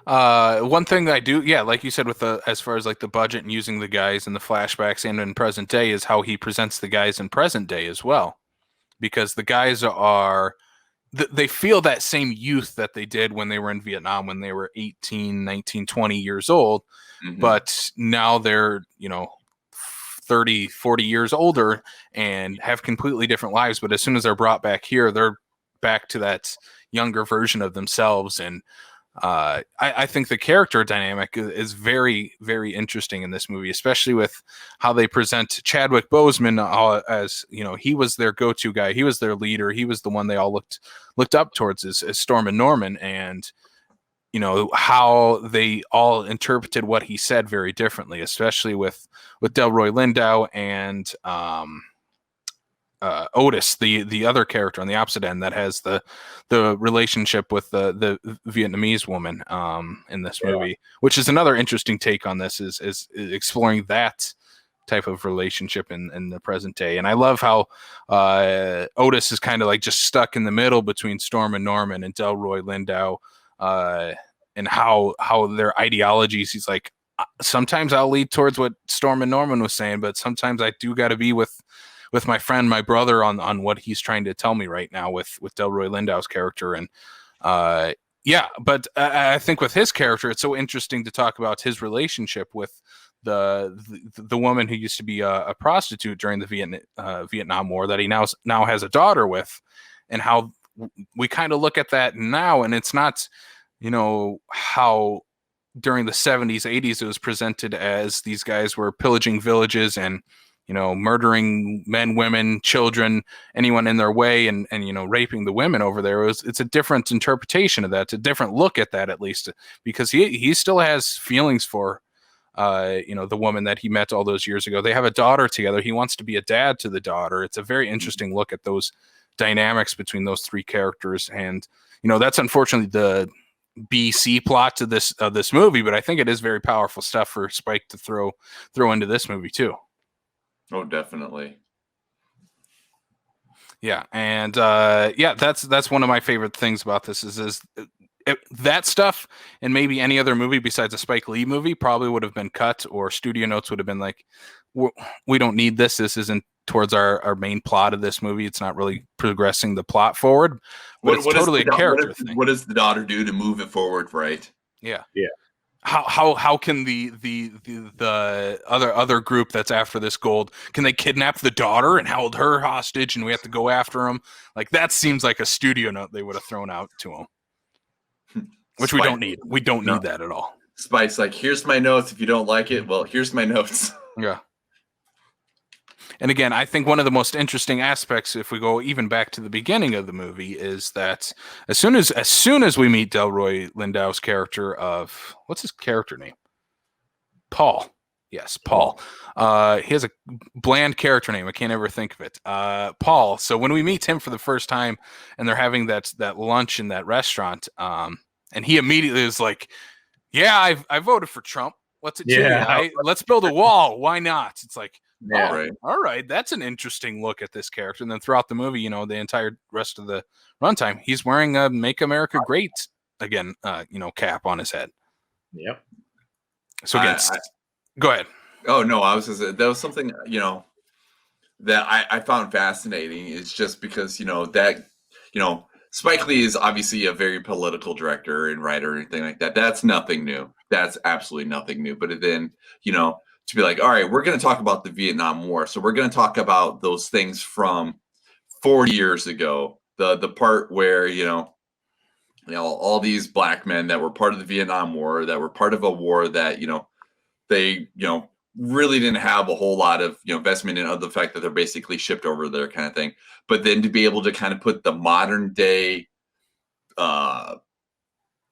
One thing that I do, yeah, like you said, with as far as like the budget and using the guys in the flashbacks and in present day, is how he presents the guys in present day as well, because the guys they feel that same youth that they did when they were in Vietnam, when they were 18, 19, 20 years old, but now they're 30, 40 years older and have completely different lives. But as soon as they're brought back here, they're back to that younger version of themselves. And I think the character dynamic is very, very interesting in this movie, especially with how they present Chadwick Boseman as, he was their go-to guy. He was their leader. He was the one they all looked up towards as Storm and Norman. And, how they all interpreted what he said very differently, especially with Delroy Lindo and Otis, the other character on the opposite end that has the relationship with the Vietnamese woman in this movie, which is another interesting take on this, is exploring that type of relationship in the present day. And I love how Otis is kind of like just stuck in the middle between Storm and Norman and Delroy Lindo, and how their ideologies, he's like, sometimes I'll lead towards what Storm and Norman was saying, but sometimes I do got to be with my friend, my brother, on what he's trying to tell me right now with Delroy Lindo's character. And but I think with his character, it's so interesting to talk about his relationship with the woman who used to be a prostitute during the Vietnam War that he now has a daughter with, and how we kind of look at that now, and it's not, how during the 70s, 80s, it was presented as these guys were pillaging villages and, murdering men, women, children, anyone in their way, and raping the women over there. It's a different interpretation of that. It's a different look at that, at least, because he still has feelings for, the woman that he met all those years ago. They have a daughter together. He wants to be a dad to the daughter. It's a very interesting look at those dynamics between those three characters. And, that's unfortunately the BC plot to this movie, but I think it is very powerful stuff for Spike to throw into this movie too. Oh, definitely. Yeah, and that's one of my favorite things about this is that stuff, and maybe any other movie besides a Spike Lee movie probably would have been cut, or studio notes would have been like, we don't need this. This isn't towards our main plot of this movie. It's not really progressing the plot forward. But it's totally a character thing. What does the daughter do to move it forward, right? Yeah. Yeah. How can the other group that's after this gold, can they kidnap the daughter and hold her hostage, and we have to go after them? Like, that seems like a studio note they would have thrown out to them, which we don't need. We don't need that at all. Spike's like, here's my notes. If you don't like it, well, here's my notes. Yeah. And again, I think one of the most interesting aspects, if we go even back to the beginning of the movie, is that as soon as we meet Delroy Lindo's character of, what's his character name? Paul. Yes, Paul. He has a bland character name. I can't ever think of it. Paul. So when we meet him for the first time, and they're having that lunch in that restaurant, and he immediately is like, "Yeah, I voted for Trump. What's it to you? Let's build a wall. Why not?" It's like, Yeah, all right, that's an interesting look at this character. And then throughout the movie, the entire rest of the runtime, he's wearing a "Make America Great Again" cap on his head. Yep. So again, go ahead. Oh no, I was just, that was something that I found fascinating. Is just because that Spike Lee is obviously a very political director and writer or anything like that. That's nothing new. That's absolutely nothing new. But then, to be like, all right, we're going to talk about the Vietnam War. So we're going to talk about those things from 40 years ago. The part where, all these black men that were part of the Vietnam War, that were part of a war that, they, really didn't have a whole lot of, investment in other the fact that they're basically shipped over there kind of thing. But then to be able to kind of put the modern day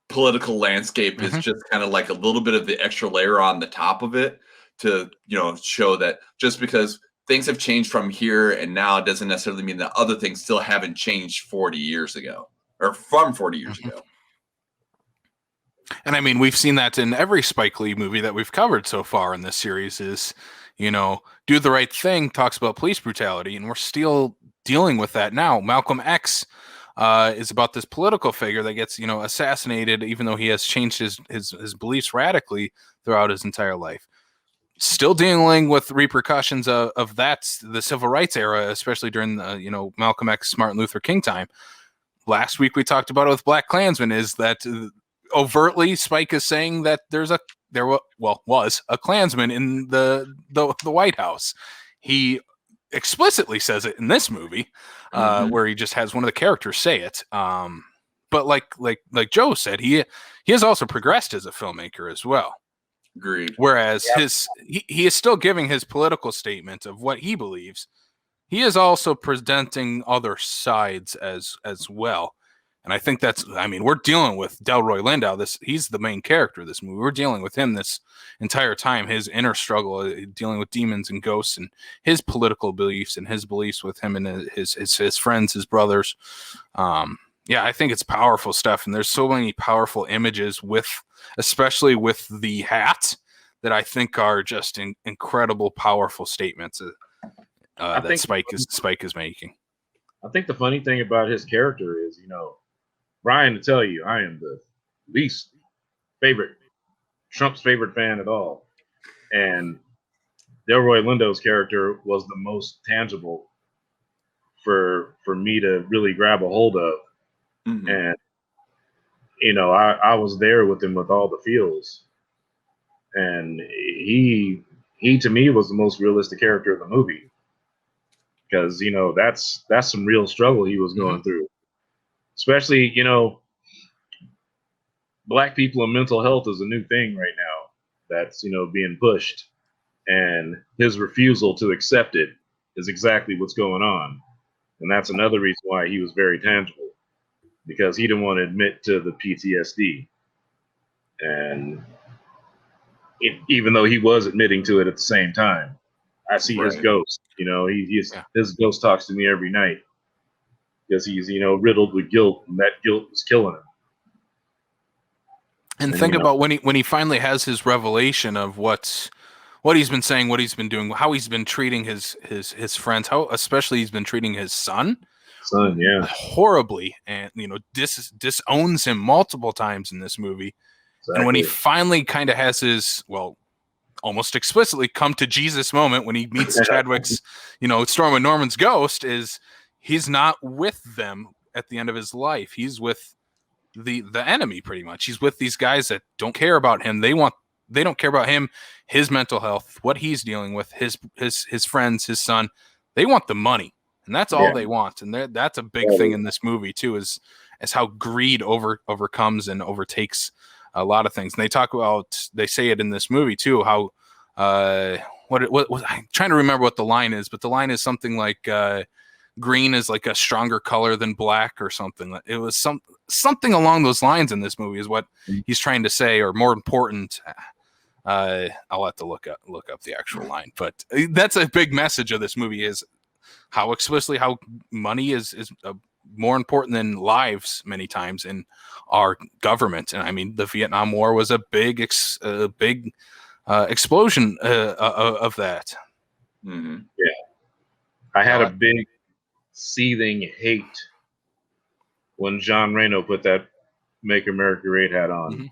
political landscape is just kind of like a little bit of the extra layer on the top of it to show that just because things have changed from here and now doesn't necessarily mean that other things still haven't changed 40 years ago or from 40 years ago. And I mean, we've seen that in every Spike Lee movie that we've covered so far in this series is, Do the Right Thing talks about police brutality, and we're still dealing with that now. Malcolm X is about this political figure that gets, assassinated, even though he has changed his beliefs radically throughout his entire life. Still dealing with repercussions of that, the civil rights era, especially during the, Malcolm X, Martin Luther King time. Last week we talked about it with Black Klansman, is that overtly Spike is saying that there was a Klansman in the White House. He explicitly says it in this movie, where he just has one of the characters say it. But like Joe said, he has also progressed as a filmmaker as well. Agreed. Whereas he is still giving his political statement of what he believes. He is also presenting other sides as well. And I think we're dealing with Delroy Lindo. He's the main character of this movie. We're dealing with him this entire time, his inner struggle, dealing with demons and ghosts and his political beliefs and his beliefs with him and his friends, his brothers. I think it's powerful stuff. And there's so many powerful images especially with the hat, that I think are just incredible, powerful statements that Spike is making. I think the funny thing about his character is, Brian, to tell you, I am the least Trump's favorite fan at all. And Delroy Lindo's character was the most tangible for me to really grab a hold of. Mm-hmm. And, I was there with him with all the feels. And he to me was the most realistic character of the movie. Because, that's some real struggle he was going through. Especially, Black people and mental health is a new thing right now that's, being pushed. And his refusal to accept it is exactly what's going on. And that's another reason why he was very tangible, because he didn't want to admit to the PTSD. And even though he was admitting to it at the same time, I see his ghost. His ghost talks to me every night because he's, riddled with guilt, and that guilt was killing him. And think about when he finally has his revelation of what he's been saying, what he's been doing, how he's been treating his friends, how especially he's been treating his son, horribly, and disowns him multiple times in this movie. Exactly. And when he finally kind of has his almost explicitly come to Jesus moment when he meets Chadwick's Storm and Norman's ghost, is he's not with them at the end of his life. He's with the enemy, pretty much. He's with these guys that don't care about him. They don't care about him, his mental health, what he's dealing with, his friends, his son. They want the money, and that's all they want. And that's a big thing in this movie too, is how greed overcomes and overtakes a lot of things. And they say it in this movie too, how what I'm trying to remember what the line is, but the line is something like green is like a stronger color than black or something. It was something along those lines in this movie is what he's trying to say, or more important. I'll have to look up the actual line, but that's a big message of this movie, is how explicitly how money is more important than lives many times in our government. And I mean, the Vietnam War was a big explosion of that. Mm-hmm. Yeah, I had a big seething hate when John Reno put that "Make America Great" hat on. Mm-hmm.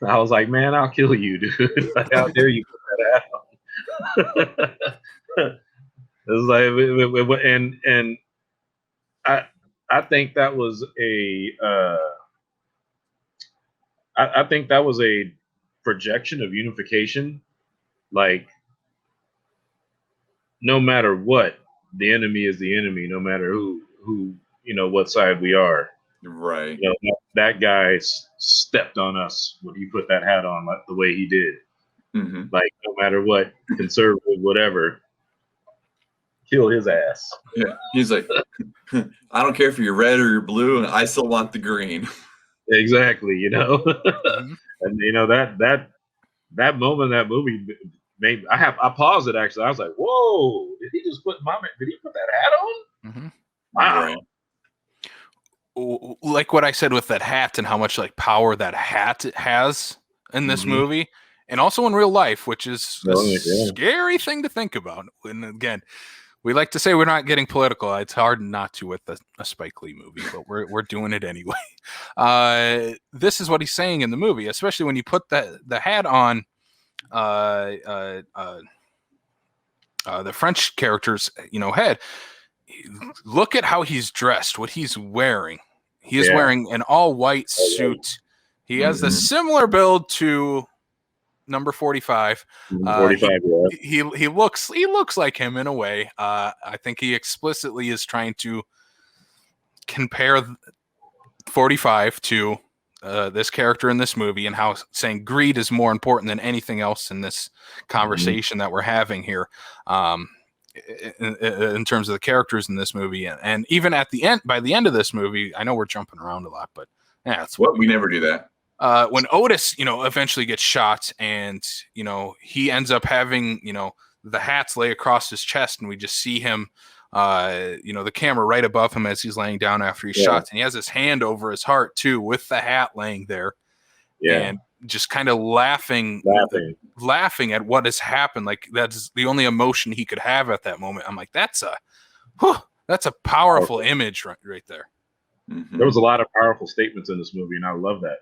I was like, man, I'll kill you, dude. Like, how dare you put that hat on? like, and I think that was I think that was a projection of unification. Like, no matter what, the enemy is the enemy, no matter who what side we are. Right. That guy stepped on us when he put that hat on, like the way he did. Mm-hmm. Like, no matter what, conservative, whatever, kill his ass. Yeah. He's like, I don't care if you're red or you're blue, I still want the green. Exactly, Mhm. and that moment in that movie made I paused it actually. I was like, whoa, did he put that hat on? Mhm. Wow. Right. Like what I said with that hat and how much like power that hat has in this Mhm. movie, and also in real life, which is a Yeah. scary thing to think about. And again, we like to say we're not getting political. It's hard not to with a Spike Lee movie, but we're doing it anyway. This is what he's saying in the movie, especially when you put the hat on the French character's head. Look at how he's dressed, what he's wearing. He is wearing an all white suit. He has a similar build to number 45. 45, He looks like him in a way. I think he explicitly is trying to compare 45 to this character in this movie, and how saying greed is more important than anything else in this conversation that we're having here. In terms of the characters in this movie, and even at the end, by the end of this movie, I know we're jumping around a lot, but yeah, it's what we never do that. When Otis, eventually gets shot, and he ends up having the hats lay across his chest, and we just see him, the camera right above him as he's laying down after he's shot, and he has his hand over his heart too, with the hat laying there, and just kind of laughing at what has happened. Like, that's the only emotion he could have at that moment. I'm like, that's a powerful image right there. Mm-hmm. There was a lot of powerful statements in this movie, and I love that.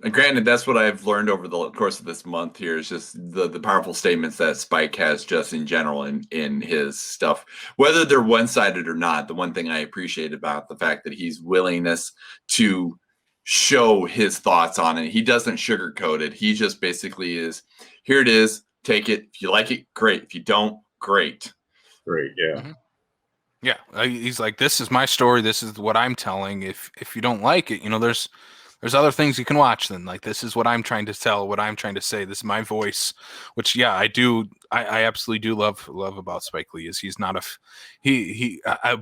And granted, that's what I've learned over the course of this month here, is just the powerful statements that Spike has just in general in his stuff, whether they're one-sided or not. The one thing I appreciate about the fact that he's willingness to show his thoughts on it. He doesn't sugarcoat it. He just basically is, here it is, take it. If you like it, great. If you don't, great. Great, yeah. Mm-hmm. Yeah, he's like, this is my story. This is what I'm telling. If you don't like it, there's other things you can watch. Then, like, this is what I'm trying to tell, what I'm trying to say. This is my voice, which, yeah, I absolutely do love about Spike Lee. Is he's not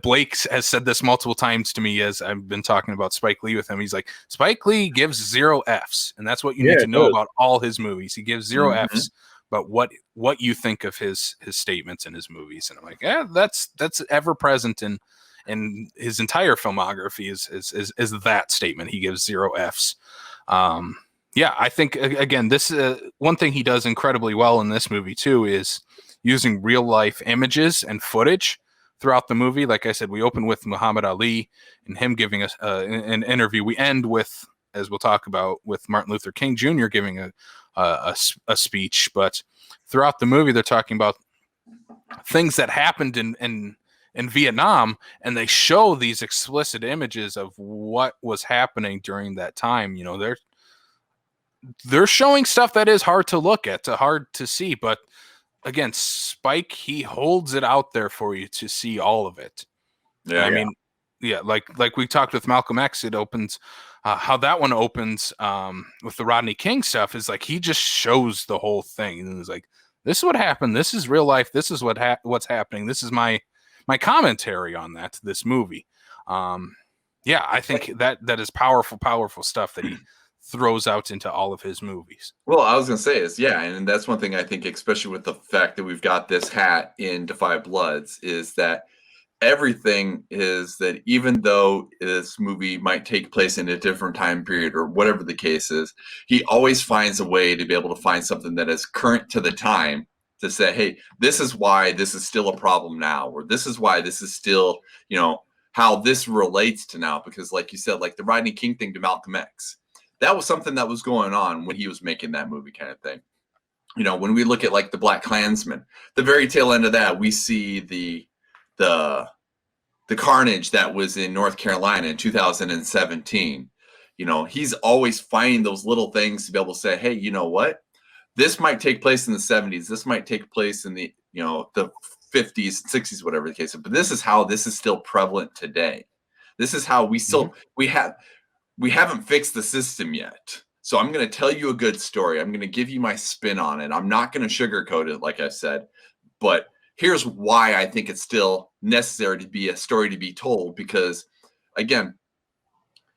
Blake has said this multiple times to me as I've been talking about Spike Lee with him. He's like, Spike Lee gives 0 Fs, and that's what you need to know about all his movies. He gives 0 Fs. But what you think of his statements in his movies, and I'm like, yeah, that's ever present in his entire filmography is that statement. He gives 0 Fs. Yeah, I think again, this one thing he does incredibly well in this movie too is using real life images and footage throughout the movie. Like I said, we open with Muhammad Ali and him giving us an interview. We end with, as we'll talk about, with Martin Luther King Jr. giving a speech. But throughout the movie, they're talking about things that happened in Vietnam, and they show these explicit images of what was happening during that time. They're showing stuff that is hard to look at, hard to see, but again, Spike, he holds it out there for you to see all of it. Yeah, I mean, yeah, like we talked with Malcolm X, it opens how that one opens with the Rodney King stuff is like he just shows the whole thing, and it's like, this is what happened. This is real life. This is what's happening. This is my commentary on this movie. Yeah, I think that is powerful stuff that he throws out into all of his movies. Well, I was gonna say is, yeah, and that's one thing I think, especially with the fact that we've got this hat in Defy Bloods, is that everything is that even though this movie might take place in a different time period or whatever the case is, he always finds a way to be able to find something that is current to the time to say, hey, this is why this is still a problem now, or this is why this is still, how this relates to now. Because like you said, like the Rodney King thing to Malcolm X, that was something that was going on when he was making that movie, kind of thing. you know, when we look at like the Black Klansman, the very tail end of that, we see the carnage that was in North Carolina in 2017. You know, he's always finding those little things to be able to say, hey, you know what? This might take place in the 70s. This might take place in the, you know, the 50s, 60s, whatever the case is. But this is how this is still prevalent today. This is how we still we haven't fixed the system yet. So I'm going to tell you a good story. I'm going to give you my spin on it. I'm not going to sugarcoat it, like I said, but here's why I think it's still necessary to be a story to be told. Because, again,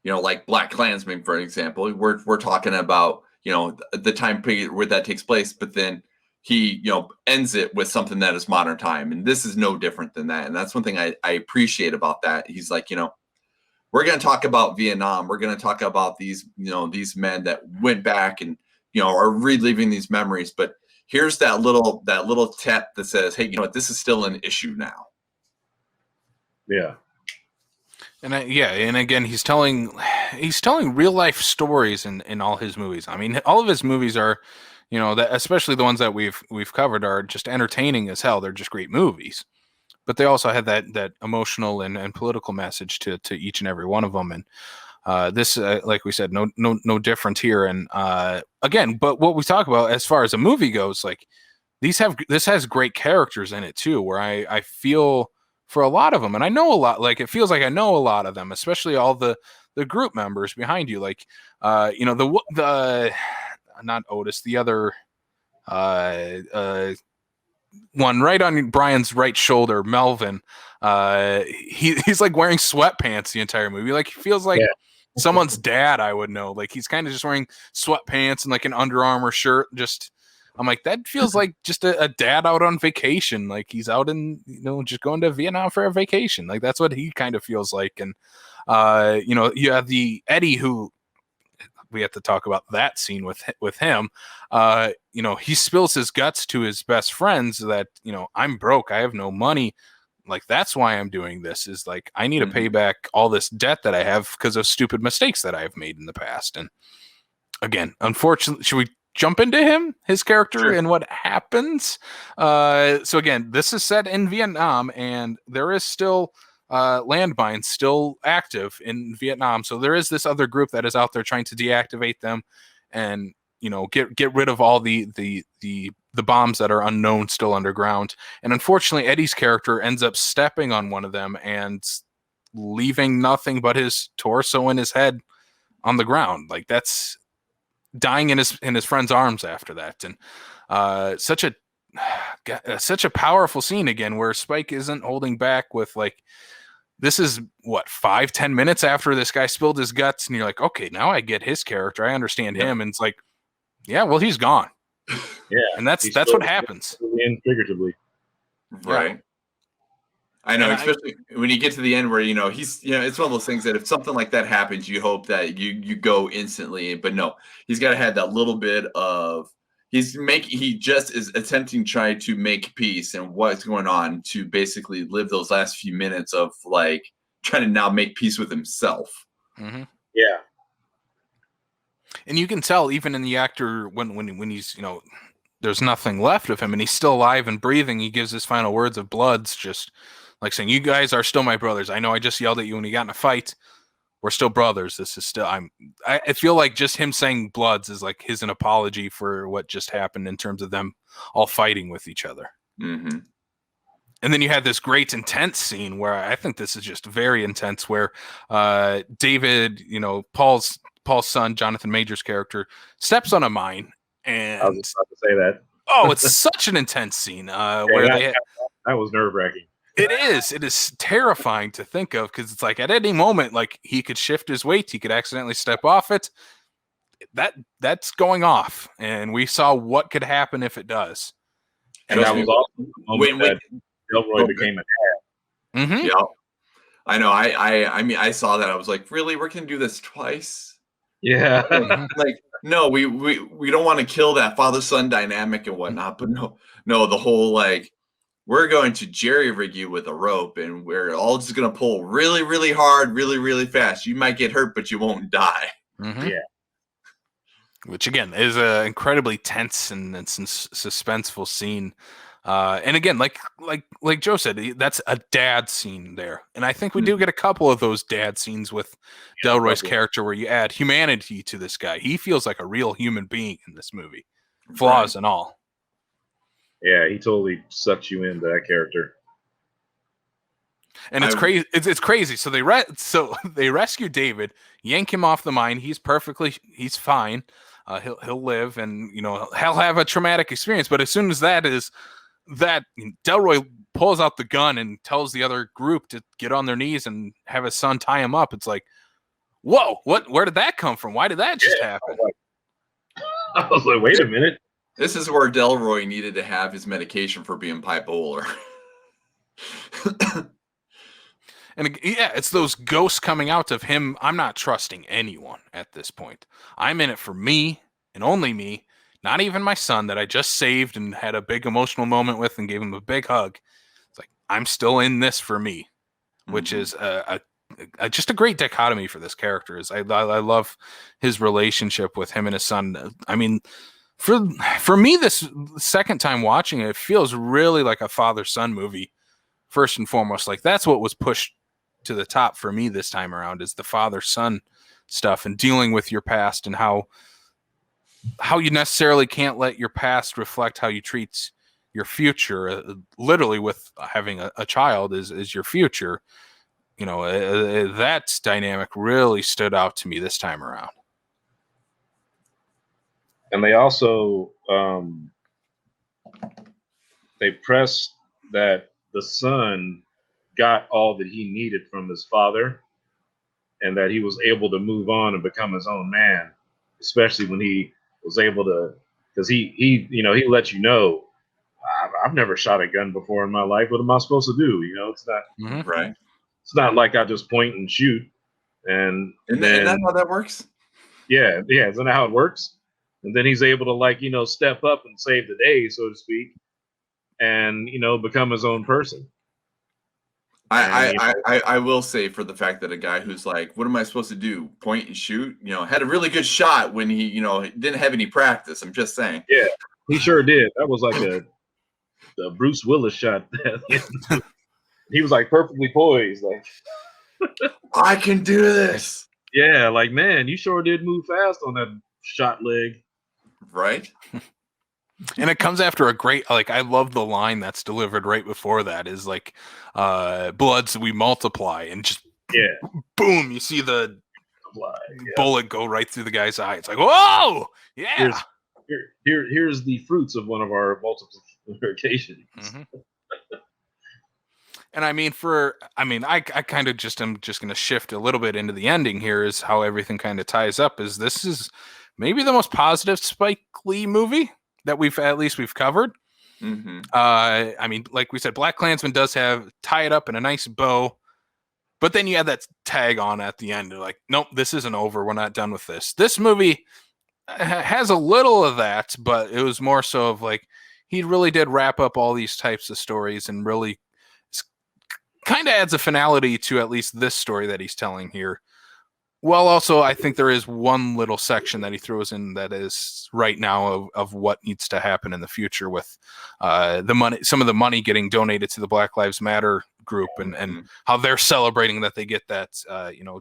you know, like Black Klansman, for example, we're talking about, you know, the time period where that takes place, but then he, you know, ends it with something that is modern time, and this is no different than that. And that's one thing I appreciate about that. He's like, you know, we're going to talk about Vietnam. We're going to talk about these, you know, these men that went back and, you know, are reliving these memories. But here's that little tap that says, hey, you know what, this is still an issue now. Yeah. And and again, he's telling real life stories in all his movies. I mean, all of his movies are, you know, that especially the ones that we've covered are just entertaining as hell. They're just great movies. But they also had that emotional and political message to each and every one of them. And this, like we said, no different here. And again, but what we talk about as far as a movie goes, like this has great characters in it too, where I feel for a lot of them, and I know a lot. Like it feels like I know a lot of them, especially all the group members behind you. Like you know, the not Otis, the other one right on Brian's right shoulder, Melvin. He's like wearing sweatpants the entire movie. Like he feels like someone's dad I would know. Like he's kind of just wearing sweatpants and like an Under Armour shirt. Just I'm like, that feels like just a dad out on vacation. Like he's out in, you know, just going to Vietnam for a vacation. Like that's what he kind of feels like. And you know, you have the Eddie, who we have to talk about that scene with him. You know, he spills his guts to his best friends that, you know, I'm broke, I have no money. Like that's why I'm doing this, is like I need to pay back all this debt that I have because of stupid mistakes that I've made in the past. And again, unfortunately, should we jump into his character and what happens? So again, this is set in Vietnam, and there is still landmines still active in Vietnam. So there is this other group that is out there trying to deactivate them and, you know, get rid of all the bombs that are unknown still underground. And unfortunately, Eddie's character ends up stepping on one of them and leaving nothing but his torso and his head on the ground. Like that's dying in his friend's arms after that. And such a powerful scene again, where Spike isn't holding back with like, this is what 5-10 minutes after this guy spilled his guts, and you're like, okay, now I get his character, I understand him. And it's like, yeah, well, he's gone. Yeah, and that's what happens. And figuratively, right? Yeah. I know, and especially when you get to the end where, you know, he's, you know, it's one of those things that if something like that happens, you hope that you go instantly, but no, he's got to have that little bit of he just is attempting to try to make peace and what's going on, to basically live those last few minutes of like trying to now make peace with himself. Mm-hmm. Yeah. And you can tell even in the actor when he's, you know, there's nothing left of him and he's still alive and breathing, he gives his final words of Bloods, just like saying, you guys are still my brothers. I know I just yelled at you when you got in a fight. We're still brothers. This is still, I feel like just him saying Bloods is like an apology for what just happened in terms of them all fighting with each other. Mm-hmm. And then you had this great intense scene where I think this is just very intense, where David, you know, Paul's son, Jonathan Major's character, steps on a mine. And I was just about to say that. Oh, it's such an intense scene where that was nerve-wracking. It is terrifying to think of, because it's like at any moment, like he could shift his weight, he could accidentally step off it. That's going off, and we saw what could happen if it does. And that was also the moment that Delroy became a dad. Mm-hmm. Yeah, I know. I mean, I saw that. I was like, really? We're gonna do this twice? Yeah. Like, no, we don't want to kill that father-son dynamic and whatnot, but no, the whole like, we're going to jerry-rig you with a rope, and we're all just going to pull really, really hard, really, really fast. You might get hurt, but you won't die. Mm-hmm. Yeah. which again is an incredibly tense and suspenseful scene. And again, like Joe said, that's a dad scene there, and I think we do get a couple of those dad scenes with Delroy's character where you add humanity to this guy. He feels like a real human being in this movie, flaws and all. Yeah, he totally sucks you into that character. And it's crazy. It's crazy. So they rescue David, yank him off the mine. He's fine. He'll live, and he'll have a traumatic experience. But as soon as Delroy pulls out the gun and tells the other group to get on their knees and have his son tie him up, it's like, whoa, where did that come from? Why did that just happen? I was like, wait a minute. This is where Delroy needed to have his medication for being bipolar. And yeah, it's those ghosts coming out of him. I'm not trusting anyone at this point. I'm in it for me and only me, not even my son that I just saved and had a big emotional moment with and gave him a big hug. It's like, I'm still in this for me, which is just a great dichotomy for this character. I love his relationship with him and his son. I mean, for me, this second time watching it, it feels really like a father-son movie, first and foremost. Like, that's what was pushed to the top for me this time around, is the father-son stuff and dealing with your past, and how you necessarily can't let your past reflect how you treat your future. Literally, with having a child is your future. That dynamic really stood out to me this time around. And they also they pressed that the son got all that he needed from his father, and that he was able to move on and become his own man, especially when he was able to, because he let you know, I've never shot a gun before in my life. What am I supposed to do? It's not right. It's not like I just point and shoot. And Isn't then, that how that works? Yeah, isn't that how it works? And then he's able to step up and save the day, so to speak, and become his own person. I will say, for the fact that a guy who's like, what am I supposed to do? Point and shoot? Had a really good shot when he, didn't have any practice. I'm just saying. Yeah, he sure did. That was like a Bruce Willis shot. He was like perfectly poised, like, I can do this. Yeah, like, man, you sure did move fast on that shot leg. Right. And it comes after a great, I love the line that's delivered right before that, is like, bloods we multiply, and just boom, you see the bullet go right through the guy's eye. It's like, whoa, yeah. Here's the fruits of one of our multiplications. Mm-hmm. And I kind of just am just going to shift a little bit into the ending here, is how everything kind of ties up. Is this is maybe the most positive Spike Lee movie that we've covered. Mm-hmm. Like we said, BlacKkKlansman does have tie it up in a nice bow, but then you add that tag on at the end. You're like, nope, this isn't over. We're not done with this. This movie has a little of that, but it was more so of like, he really did wrap up all these types of stories and really kind of adds a finality to at least this story that he's telling here. Well, also, I think there is one little section that he throws in that is right now of what needs to happen in the future with the money, some of the money getting donated to the Black Lives Matter group, and how they're celebrating that they get that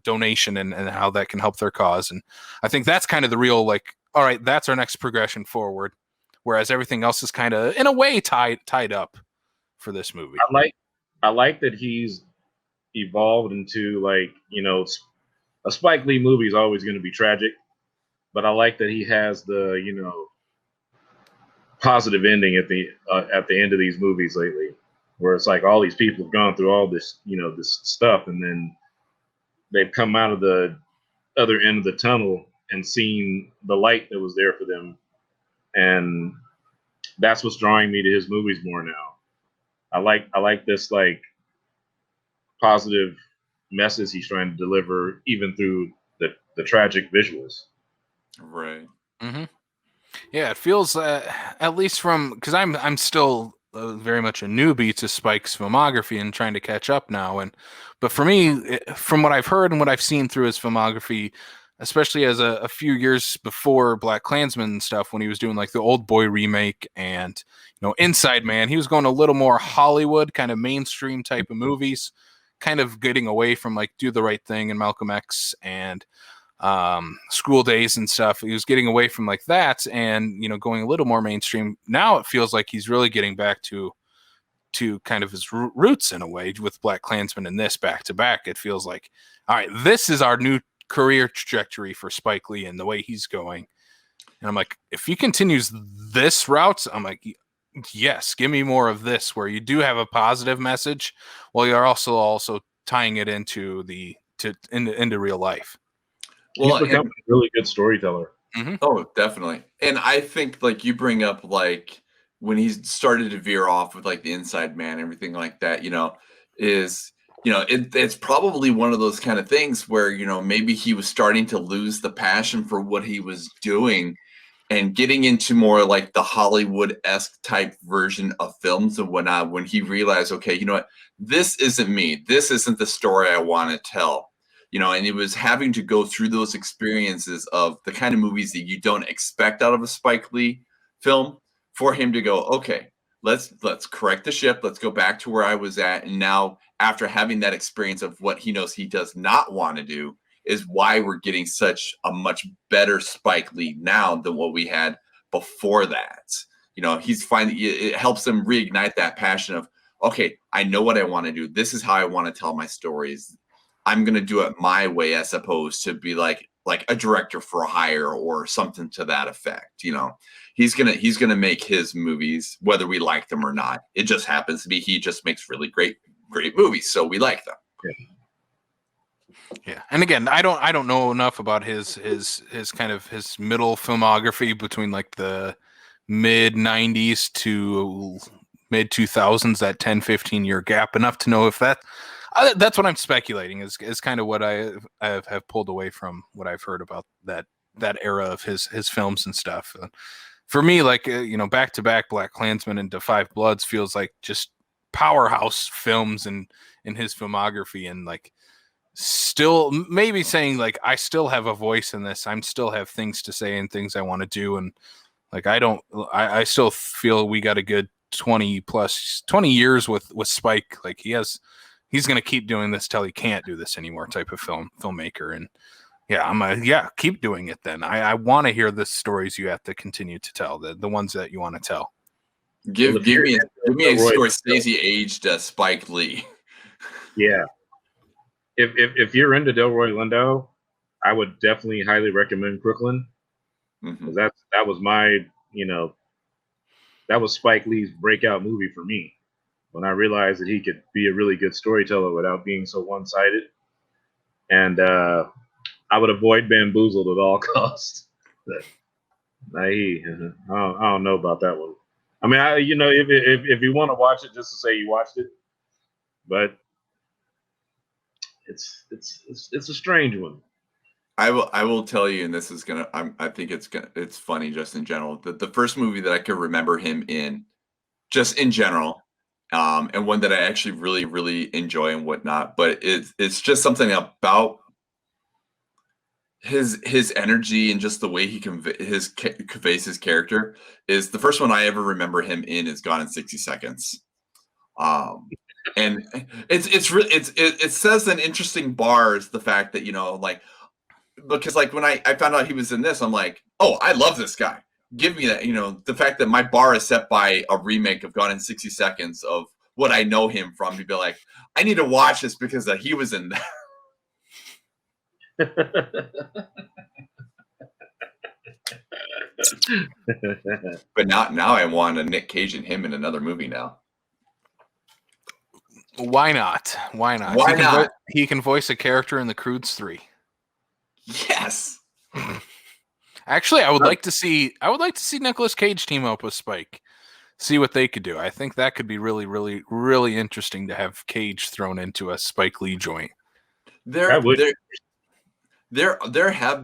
donation, and how that can help their cause. And I think that's kind of the real, like, all right, that's our next progression forward. Whereas everything else is kind of, in a way, tied up for this movie. I like that he's evolved into, like, a Spike Lee movie is always going to be tragic, but I like that he has the positive ending at the end of these movies lately, where it's like all these people have gone through all this this stuff, and then they've come out of the other end of the tunnel and seen the light that was there for them, and that's what's drawing me to his movies more now. I like this, like, positive message he's trying to deliver, even through the tragic visuals. Right. Mm-hmm. Yeah, it feels at least from, because I'm still very much a newbie to Spike's filmography and trying to catch up now. But for me, from what I've heard and what I've seen through his filmography, especially as a few years before Black Klansman and stuff, when he was doing like the Old Boy remake and Inside Man, he was going a little more Hollywood kind of mainstream type of movies, kind of getting away from like Do the Right Thing and Malcolm X and School Days and stuff. He was getting away from like that and going a little more mainstream. Now it feels like he's really getting back to kind of his roots in a way with Black Klansman and this back to back. It feels like, all right, this is our new career trajectory for Spike Lee and the way he's going. And I'm like, if he continues this route, I'm like, yes, give me more of this, where you do have a positive message while you're also tying it into into real life. Well, he's become a really good storyteller. Mm-hmm. Oh, definitely. And I think like you bring up like when he started to veer off with like the Inside Man, everything like that, it's probably one of those kind of things where, maybe he was starting to lose the passion for what he was doing and getting into more like the Hollywood-esque type version of films and whatnot, when he realized, okay, you know what, this isn't me. This isn't the story I want to tell. And it was having to go through those experiences of the kind of movies that you don't expect out of a Spike Lee film for him to go, okay, let's correct the ship. Let's go back to where I was at. And now after having that experience of what he knows he does not want to do is why we're getting such a much better Spike Lee now than what we had before that. He's finding it helps him reignite that passion of, okay, I know what I want to do. This is how I want to tell my stories. I'm going to do it my way as opposed to be like a director for hire or something to that effect. He's going to make his movies, whether we like them or not. It just happens to be, he just makes really great movies. So we like them. Yeah. And again, I don't know enough about his kind of his middle filmography between like the mid 90s to mid 2000s, that 10-15 year gap, enough to know if that's what I'm speculating is kind of what I have pulled away from what I've heard about that era of his films and stuff. For me, like, back to back Black Klansman and Da 5 Bloods feels like just powerhouse films in his filmography, and like still maybe saying like, I still have a voice in this. I still have things to say and things I want to do. And like, I still feel we got a good 20 years with Spike. Like he's going to keep doing this till he can't do this anymore type of filmmaker. And keep doing it then. I want to hear the stories you have to continue to tell, the ones that you want to tell. Give me a Scorsese aged Spike Lee. Yeah. If you're into Delroy Lindo, I would definitely highly recommend Crooklyn. Mm-hmm. That was my, that was Spike Lee's breakout movie for me. When I realized that he could be a really good storyteller without being so one-sided. And I would avoid Bamboozled at all costs. I don't know about that one. I mean, if you want to watch it just to say you watched it, but it's a strange one. I will tell you, and this is I think it's funny just in general. The first movie that I could remember him in, just in general, and one that I actually really, really enjoy and whatnot. But it's just something about his energy and just the way he conveys his character. Is the first one I ever remember him in is Gone in 60 Seconds. And it says an interesting bars, the fact that like, because like when I found out he was in this, I'm like, oh, I love this guy. Give me that, the fact that my bar is set by a remake of Gone in 60 Seconds of what I know him from, to be like, I need to watch this because he was in that. But now I want a Nick Cage and him in another movie now. Why not? Why not? He can voice a character in The Croods 3. Yes. Actually, I would like to see Nicolas Cage team up with Spike. See what they could do. I think that could be really, really, really interesting to have Cage thrown into a Spike Lee joint. There have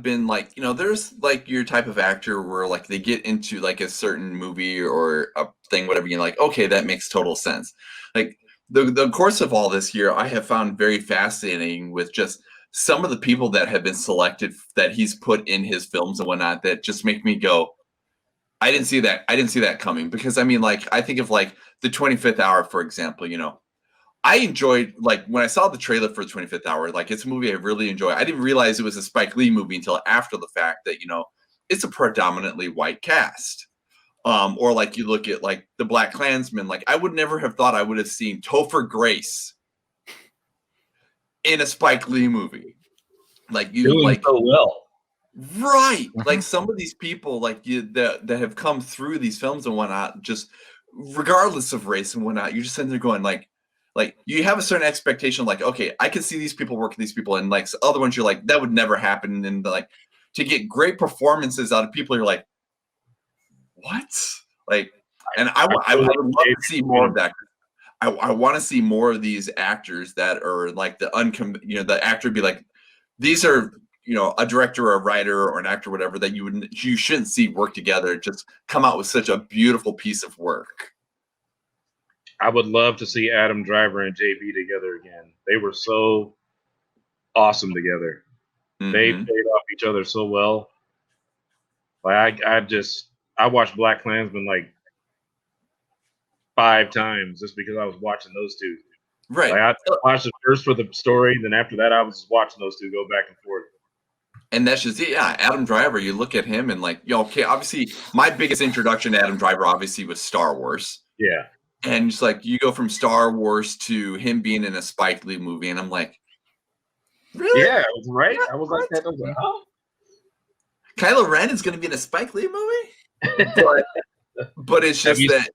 been like, there's like your type of actor where like they get into like a certain movie or a thing, whatever, you're like, okay, that makes total sense. Like the course of all this year, I have found very fascinating with just some of the people that have been selected that he's put in his films and whatnot that just make me go, I didn't see that. I didn't see that coming. Because I mean, like, I think of like the 25th Hour, for example. I enjoyed, like, when I saw the trailer for the 25th Hour. Like, it's a movie I really enjoy. I didn't realize it was a Spike Lee movie until after the fact that it's a predominantly white cast. Or like you look at like the Black Klansman. Like, I would never have thought I would have seen Topher Grace in a Spike Lee movie. Like, you Doing like so well. right. Like, some of these people like that have come through these films and whatnot, just regardless of race and whatnot, you're just sitting there going like you have a certain expectation, like, okay, I can see these people work with these people, and like other ones you're like, that would never happen. And like, to get great performances out of people, you're like, what? Like, and I would love to see more of that. I want to see more of these actors that are like the actor be like, these are, a director or a writer or an actor, whatever, that you shouldn't see work together, just come out with such a beautiful piece of work. I would love to see Adam Driver and JB together again. They were so awesome together. They played off each other so well. Like, I watched Black Klansman like 5 times just because I was watching those two. Right. Like, I watched it first for the story, then after that I was just watching those two go back and forth. And that's just it. Yeah, Adam Driver, you look at him and like, okay, obviously my biggest introduction to Adam Driver obviously was Star Wars. Yeah. And it's like, you go from Star Wars to him being in a Spike Lee movie, and I'm like, really? Yeah, right? I was like that. I was like, oh. Kylo Ren is going to be in a Spike Lee movie? But it's just that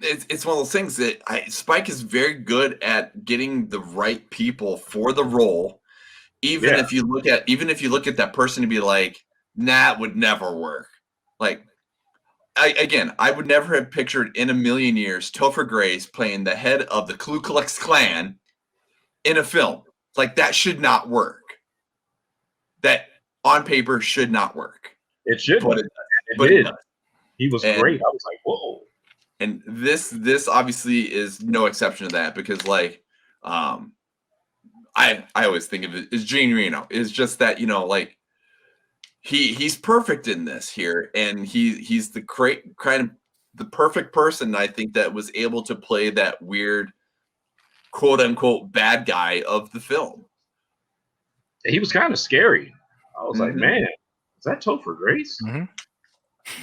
it's one of those things that Spike is very good at getting the right people for the role. Even if you look at that person and be like, nah, it would never work. Like, I would never have pictured in a million years Topher Grace playing the head of the Ku Klux Klan in a film. Like, that should not work. That on paper should not work. It should, but it did. He was great. I was like, whoa. And this obviously is no exception to that, because like, I always think of it as Gene Reno. It's just that, like, he's perfect in this here, and he's the kind of the perfect person, I think, that was able to play that weird, quote unquote, bad guy of the film. He was kind of scary. I was like, man, is that Topher Grace?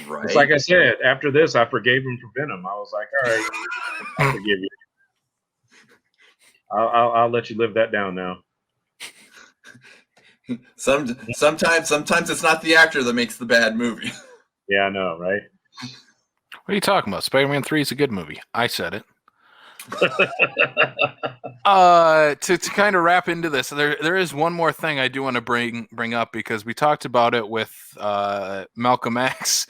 Right. It's like I said, after this, I forgave him for Venom. I was like, all right, I forgive you. I'll let you live that down now. Sometimes it's not the actor that makes the bad movie. Yeah, I know, right? What are you talking about? Spider-Man 3 is a good movie. I said it. To kind of wrap into this, there is one more thing I do want to bring up, because we talked about it with Malcolm X.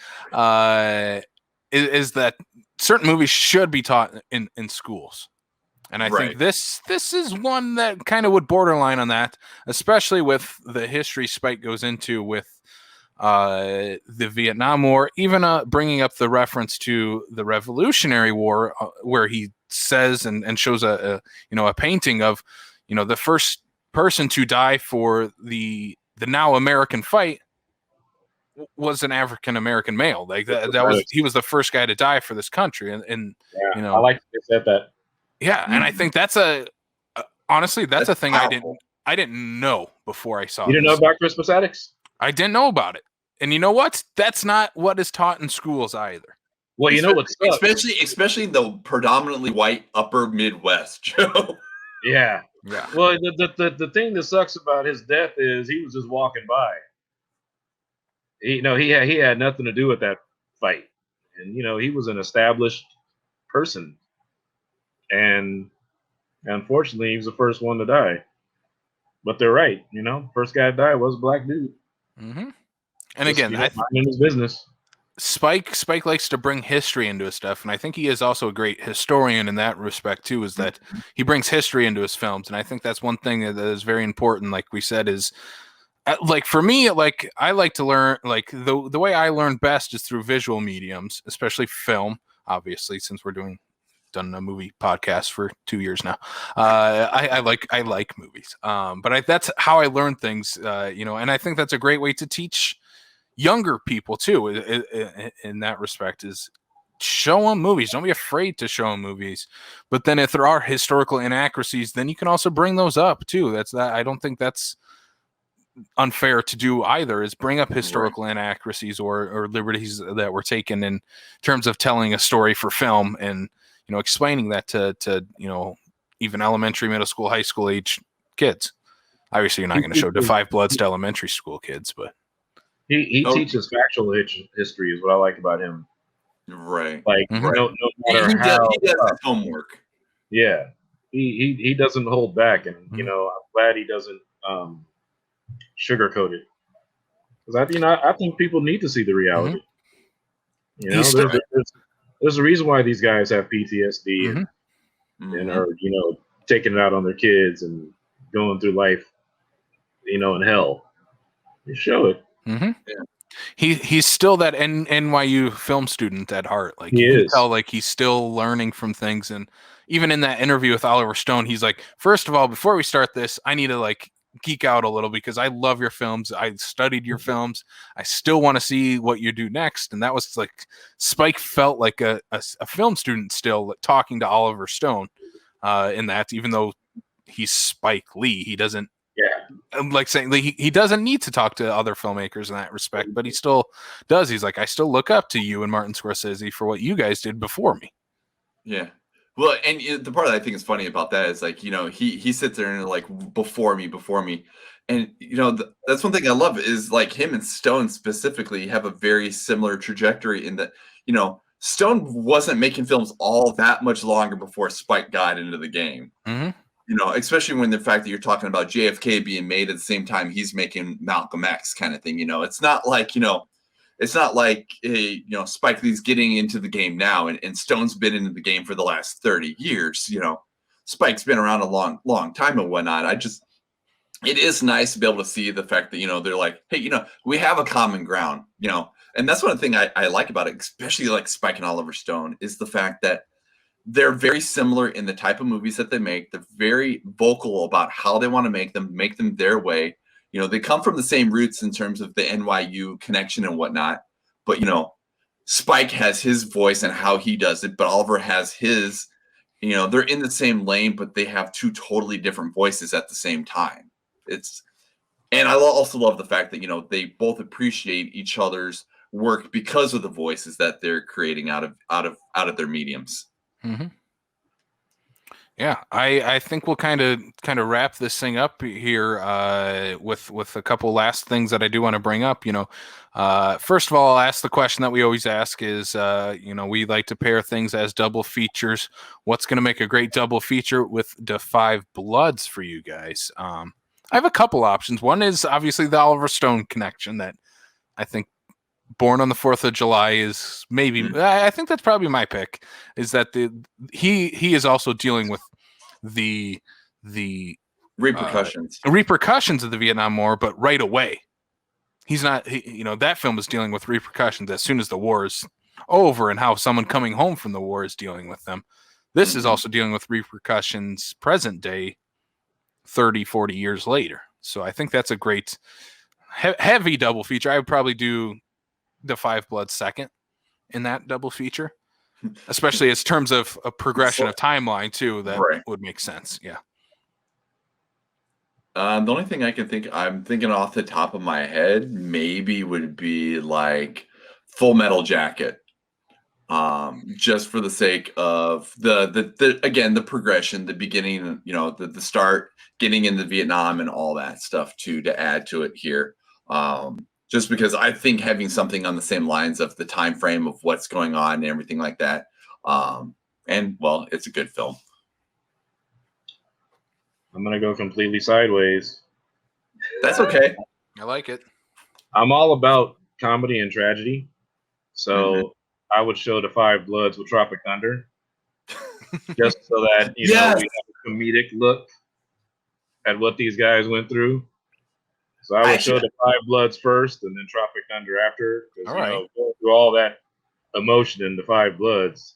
Is that certain movies should be taught in schools, and I think this is one that kind of would borderline on that, especially with the history Spike goes into with the Vietnam War, even bringing up the reference to the Revolutionary War, where he says and shows a painting of the first person to die for the now American fight was an African American male. Like he was the first guy to die for this country, and I like to said that. Yeah, and I think that's honestly that's a thing powerful. I didn't know before I saw. You didn't know about Crispus Attucks? I didn't know about it, and you know what? That's not what is taught in schools either. Well, you know what's especially the predominantly white upper Midwest, Joe. Yeah. Well, the thing that sucks about his death is he was just walking by. He had nothing to do with that fight, and he was an established person, and unfortunately, he was the first one to die. But they're right, first guy to die was a black dude. Mm-hmm. And again, in his business. Spike likes to bring history into his stuff, and I think he is also a great historian in that respect too, is that he brings history into his films. And I think that's one thing that is very important, like we said, is like for me, like I like to learn, like the way I learn best is through visual mediums, especially film, obviously, since we're doing done a movie podcast for 2 years now. I like movies, but that's how I learn things. And I think that's a great way to teach younger people too. In that respect, is show them movies. Don't be afraid to show them movies. But then if there are historical inaccuracies, then you can also bring those up too. That's that. I don't think that's unfair to do either, is bring up historical inaccuracies or liberties that were taken in terms of telling a story for film, and explaining that to even elementary, middle school, high school age kids. Obviously you're not going to show the Five Bloods to elementary school kids, but he teaches factual history is what I like about him. Right. Like no matter he how does his homework. Yeah. He doesn't hold back, and I'm glad he doesn't sugarcoat it, because I think people need to see the reality. There's a reason why these guys have PTSD and are taking it out on their kids and going through life in hell. You show it. Yeah. He's still that NYU film student at heart. Like you can tell, like he's still learning from things. And even in that interview with Oliver Stone, he's like, first of all, before we start this, I need to geek out a little because I love your films. I studied your films. I still want to see what you do next. And that was Spike felt like a film student still talking to Oliver Stone in that, even though he's Spike Lee, he doesn't. Yeah, like saying he doesn't need to talk to other filmmakers in that respect, but he still does. He's like, I still look up to you and Martin Scorsese for what you guys did before me. Yeah. Well, and the part that I think is funny about that is he sits there and before me, and that's one thing I love is him and Stone specifically have a very similar trajectory in that Stone wasn't making films all that much longer before Spike got into the game. Especially when the fact that you're talking about JFK being made at the same time he's making Malcolm X kind of thing. It's not like Spike Lee's getting into the game now, and Stone's been into the game for the last 30 years. Spike's been around a long time and whatnot. It is nice to be able to see the fact that they're like, hey, we have a common ground. And that's one thing I like about it, especially Spike and Oliver Stone, is the fact that they're very similar in the type of movies that they make. They're very vocal about how they want to make them their way. They come from the same roots in terms of the NYU connection and whatnot. But, Spike has his voice and how he does it, but Oliver has his, they're in the same lane, but they have two totally different voices at the same time. And I also love the fact that, they both appreciate each other's work because of the voices that they're creating out of their mediums. Yeah, I think we'll kind of wrap this thing up here with a couple last things that I do want to bring up. First of all, I'll ask the question that we always ask is, we like to pair things as double features. What's going to make a great double feature with the Five Bloods for you guys? I have a couple options. One is obviously the Oliver Stone connection that I think Born on the 4th of July is maybe I think that's probably my pick, is that he is also dealing with the repercussions of the Vietnam War, but right away. He's not that film is dealing with repercussions as soon as the war is over and how someone coming home from the war is dealing with them. This is also dealing with repercussions present day 30, 40 years later. So I think that's a great heavy double feature. I would probably do the Five Bloods second in that double feature, especially as terms of a progression of timeline too. That would make sense. Yeah. The only thing I'm thinking off the top of my head maybe would be Full Metal Jacket. Just for the sake of the progression, the beginning, the start, getting into Vietnam and all that stuff too, to add to it here. Just because I think having something on the same lines of the time frame of what's going on and everything like that. And well, it's a good film. I'm gonna go completely sideways. That's okay. I like it. I'm all about comedy and tragedy, so I would show the Five Bloods with Tropic Thunder, just so that we have a comedic look at what these guys went through. So I would show the Five Bloods first, and then Tropic Thunder after, because going through all that emotion in the Five Bloods,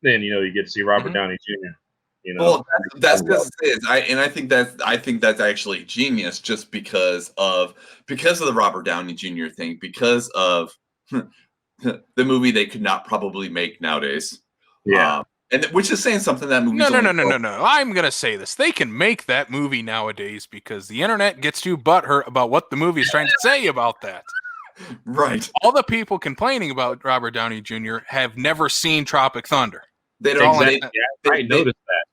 then you get to see Robert Mhm. Downey Jr. Well, that's because I think that's actually genius, just because of the Robert Downey Jr. thing, because of the movie they could not probably make nowadays. Yeah. And which is saying something. That movie's No. only I'm gonna say this. They can make that movie nowadays because the internet gets too butthurt about what the movie is trying to say about that. right. All the people complaining about Robert Downey Jr. have never seen Tropic Thunder. They don't. Exactly. They, I noticed that.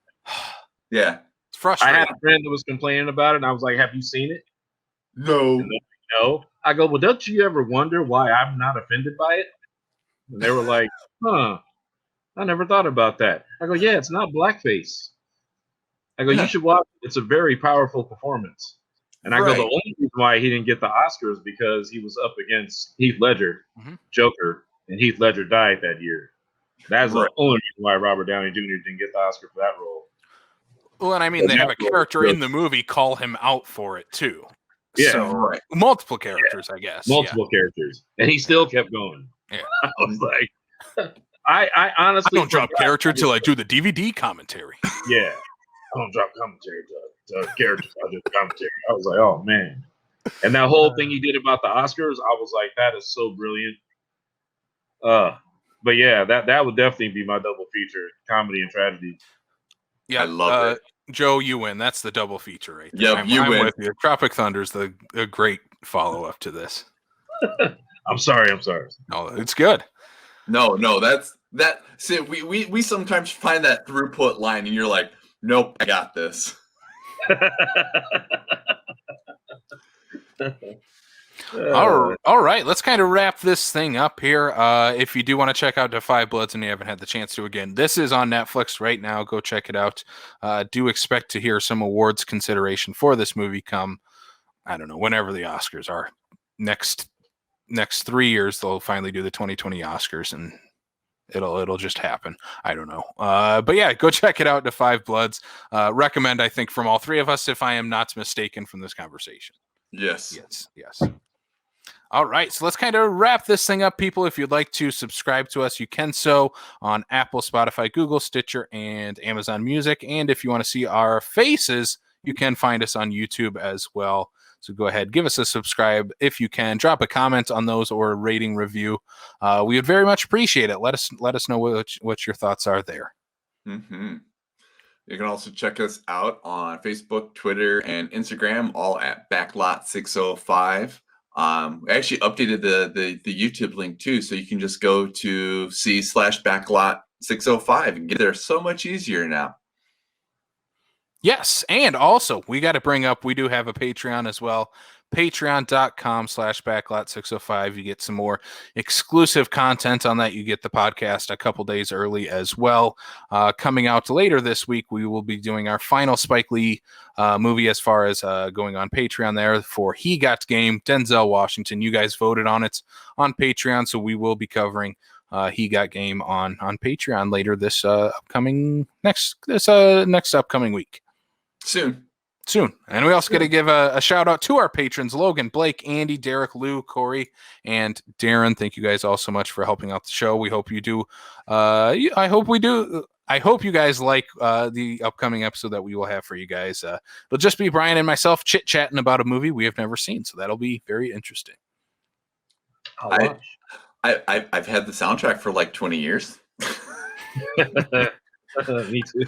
yeah. It's I frustrating. had a friend that was complaining about it, and I was like, "Have you seen it?" No. And no. I go, "Well, don't you ever wonder why I'm not offended by it?" And they were like, "Huh, I never thought about that." I go, "Yeah, it's not blackface." I go, "You Yeah. should watch it. It's a very powerful performance." And I go, "The Right. only reason why he didn't get the Oscars because he was up against Heath Ledger, Mhm. Joker, and Heath Ledger died that year. That's the Right. only reason why Robert Downey Jr. didn't get the Oscar for that role." Well, and I mean, But they have that a role character was in the movie call him out for it too. Yeah. So Right. multiple characters, I guess. multiple characters, and he still kept going. Yeah. I was like, I honestly I don't drop forgot. character till I do the DVD commentary. Yeah, I don't drop commentary to characters. I do commentary. I was like, oh man. And that whole thing he did about the Oscars, I was like, that is so brilliant. But yeah, that would definitely be my double feature: comedy and tragedy. Yeah, I love it. Joe, you win. That's the double feature right there. Yep, you I'm win. with you. Tropic Thunder's a great follow up to this. I'm sorry. No, it's good. No, that's that. See, we sometimes find that throughput line, and you're like, nope, I got this. All right, let's kind of wrap this thing up here. If you do want to check out The Five Bloods and you haven't had the chance to, again, this is on Netflix right now. Go check it out. Do expect to hear some awards consideration for this movie come, I don't know, whenever the Oscars are. Next 3 years, they'll finally do the 2020 Oscars, and it'll just happen. I don't know. But yeah, go check it out, The Five Bloods. Recommend, I think, from all three of us, if I am not mistaken from this conversation. Yes. All right, so let's kind of wrap this thing up, people. If you'd like to subscribe to us, you can so on Apple, Spotify, Google, Stitcher, and Amazon Music. And if you want to see our faces, you can find us on YouTube as well. So go ahead, give us a subscribe if you can. Drop a comment on those or a rating review. We would very much appreciate it. Let us know what your thoughts are there. Mm-hmm. You can also check us out on Facebook, Twitter, and Instagram, all at Backlot605. We actually updated the YouTube link too, so you can just go to c/Backlot605 and get there so much easier now. Yes, and also we got to bring up, we do have a Patreon as well. Patreon.com/Backlot605. You get some more exclusive content on that. You get the podcast a couple days early as well. Coming out later this week, we will be doing our final Spike Lee movie as far as going on Patreon there for He Got Game, Denzel Washington. You guys voted on it on Patreon, so we will be covering He Got Game on Patreon later this next upcoming week. Soon. And we also got to give a shout out to our patrons: Logan, Blake, Andy, Derek, Lou, Corey, and Darren. Thank you guys all so much for helping out the show. We hope you do. I hope we do. I hope you guys like the upcoming episode that we will have for you guys. It'll just be Brian and myself chit-chatting about a movie we have never seen. So that'll be very interesting. I've had the soundtrack for like 20 years. Me too.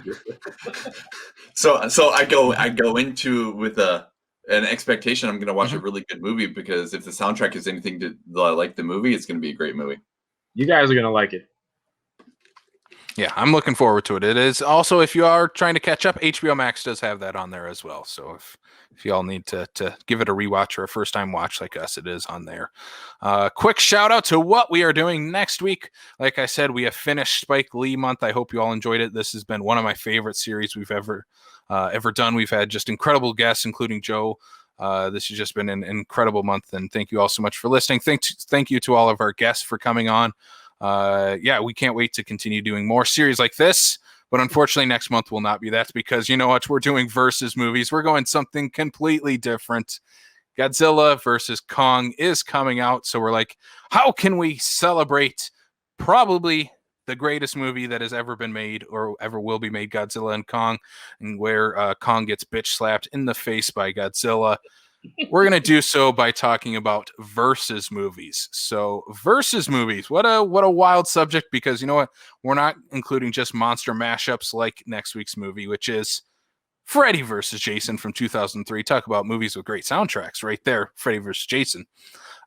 So I go into with an expectation I'm going to watch a really good movie, because if the soundtrack is anything to like the movie, it's going to be a great movie. You guys are gonna like it. Yeah, I'm looking forward to it. It is also, if you are trying to catch up, HBO Max does have that on there as well. So if you all need to give it a rewatch or a first time watch like us, it is on there. Quick shout out to what we are doing next week. Like I said, we have finished Spike Lee month. I hope you all enjoyed it. This has been one of my favorite series we've ever done. We've had just incredible guests, including Joe. This has just been an incredible month, and thank you all so much for listening. Thank you to all of our guests for coming on. We can't wait to continue doing more series like this, but unfortunately next month will not be. That's because, you know what, we're doing versus movies. We're going something completely different. Godzilla versus Kong is coming out, so we're like, how can we celebrate probably the greatest movie that has ever been made or ever will be made, Godzilla and Kong, and where Kong gets bitch slapped in the face by Godzilla. We're going to do so by talking about versus movies. So versus movies, what a wild subject, because you know what? We're not including just monster mashups like next week's movie, which is Freddy versus Jason from 2003. Talk about movies with great soundtracks right there. Freddy versus Jason.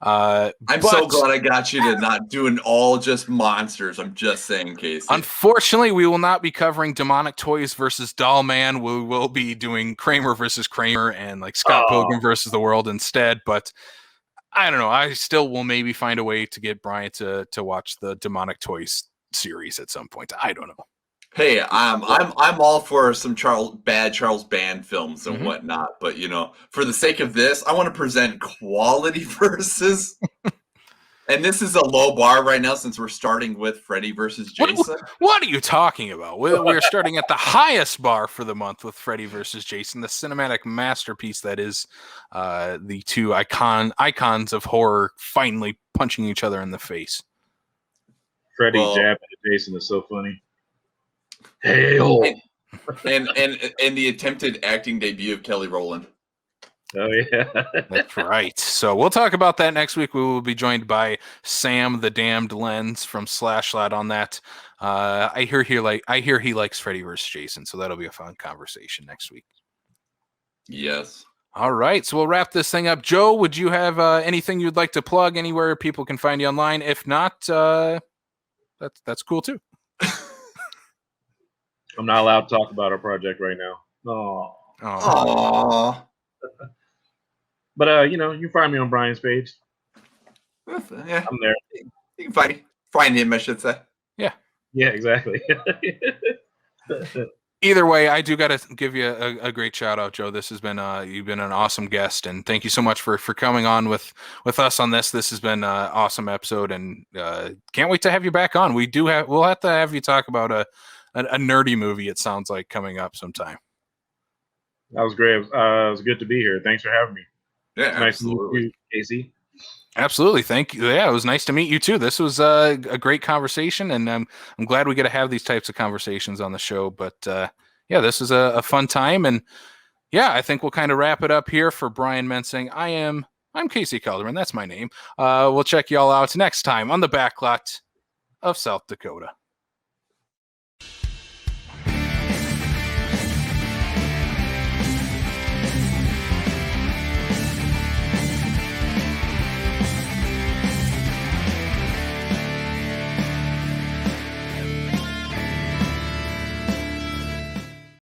I'm so glad I got you to not doing all just monsters. I'm just saying, Casey. Unfortunately, we will not be covering Demonic Toys versus Doll Man. We will be doing Kramer versus Kramer and like Scott Pilgrim versus the World instead. But I don't know. I still will maybe find a way to get Brian to watch the Demonic Toys series at some point. I don't know. Hey, I'm all for some bad Charles Band films and whatnot, but you know, for the sake of this, I want to present quality versus. And this is a low bar right now since we're starting with Freddy versus Jason. What are you talking about? We're starting at the highest bar for the month with Freddy versus Jason, the cinematic masterpiece that is the two icons of horror finally punching each other in the face. Freddy jabbing at Jason is so funny. Hey-oh. And the attempted acting debut of Kelly Rowland. Oh, yeah. That's right. So we'll talk about that next week. We will be joined by Sam the Damned Lens from Slashlat on that. I hear he likes Freddy vs. Jason, so that'll be a fun conversation next week. Yes. All right, so we'll wrap this thing up. Joe, would you have anything you'd like to plug, anywhere people can find you online? If not, that's cool too. I'm not allowed to talk about our project right now. Aww. But you know, you can find me on Brian's page. Yeah, I'm there. You can find him, I should say. Yeah, exactly. Either way, I do got to give you a great shout out, Joe. This has been you've been an awesome guest, and thank you so much for coming on with us on this. This has been an awesome episode, and can't wait to have you back on. We'll have to have you talk about a nerdy movie. It sounds like coming up sometime. That was great. It was good to be here. Thanks for having me. Yeah, nice to meet you, Casey. Absolutely, thank you. Yeah, it was nice to meet you too. This was a great conversation, and I'm glad we get to have these types of conversations on the show. But yeah, this is a fun time, and yeah, I think we'll kind of wrap it up here. For Brian Mensing, I'm Casey Calderman. That's my name. We'll check y'all out next time on the Backlot of South Dakota.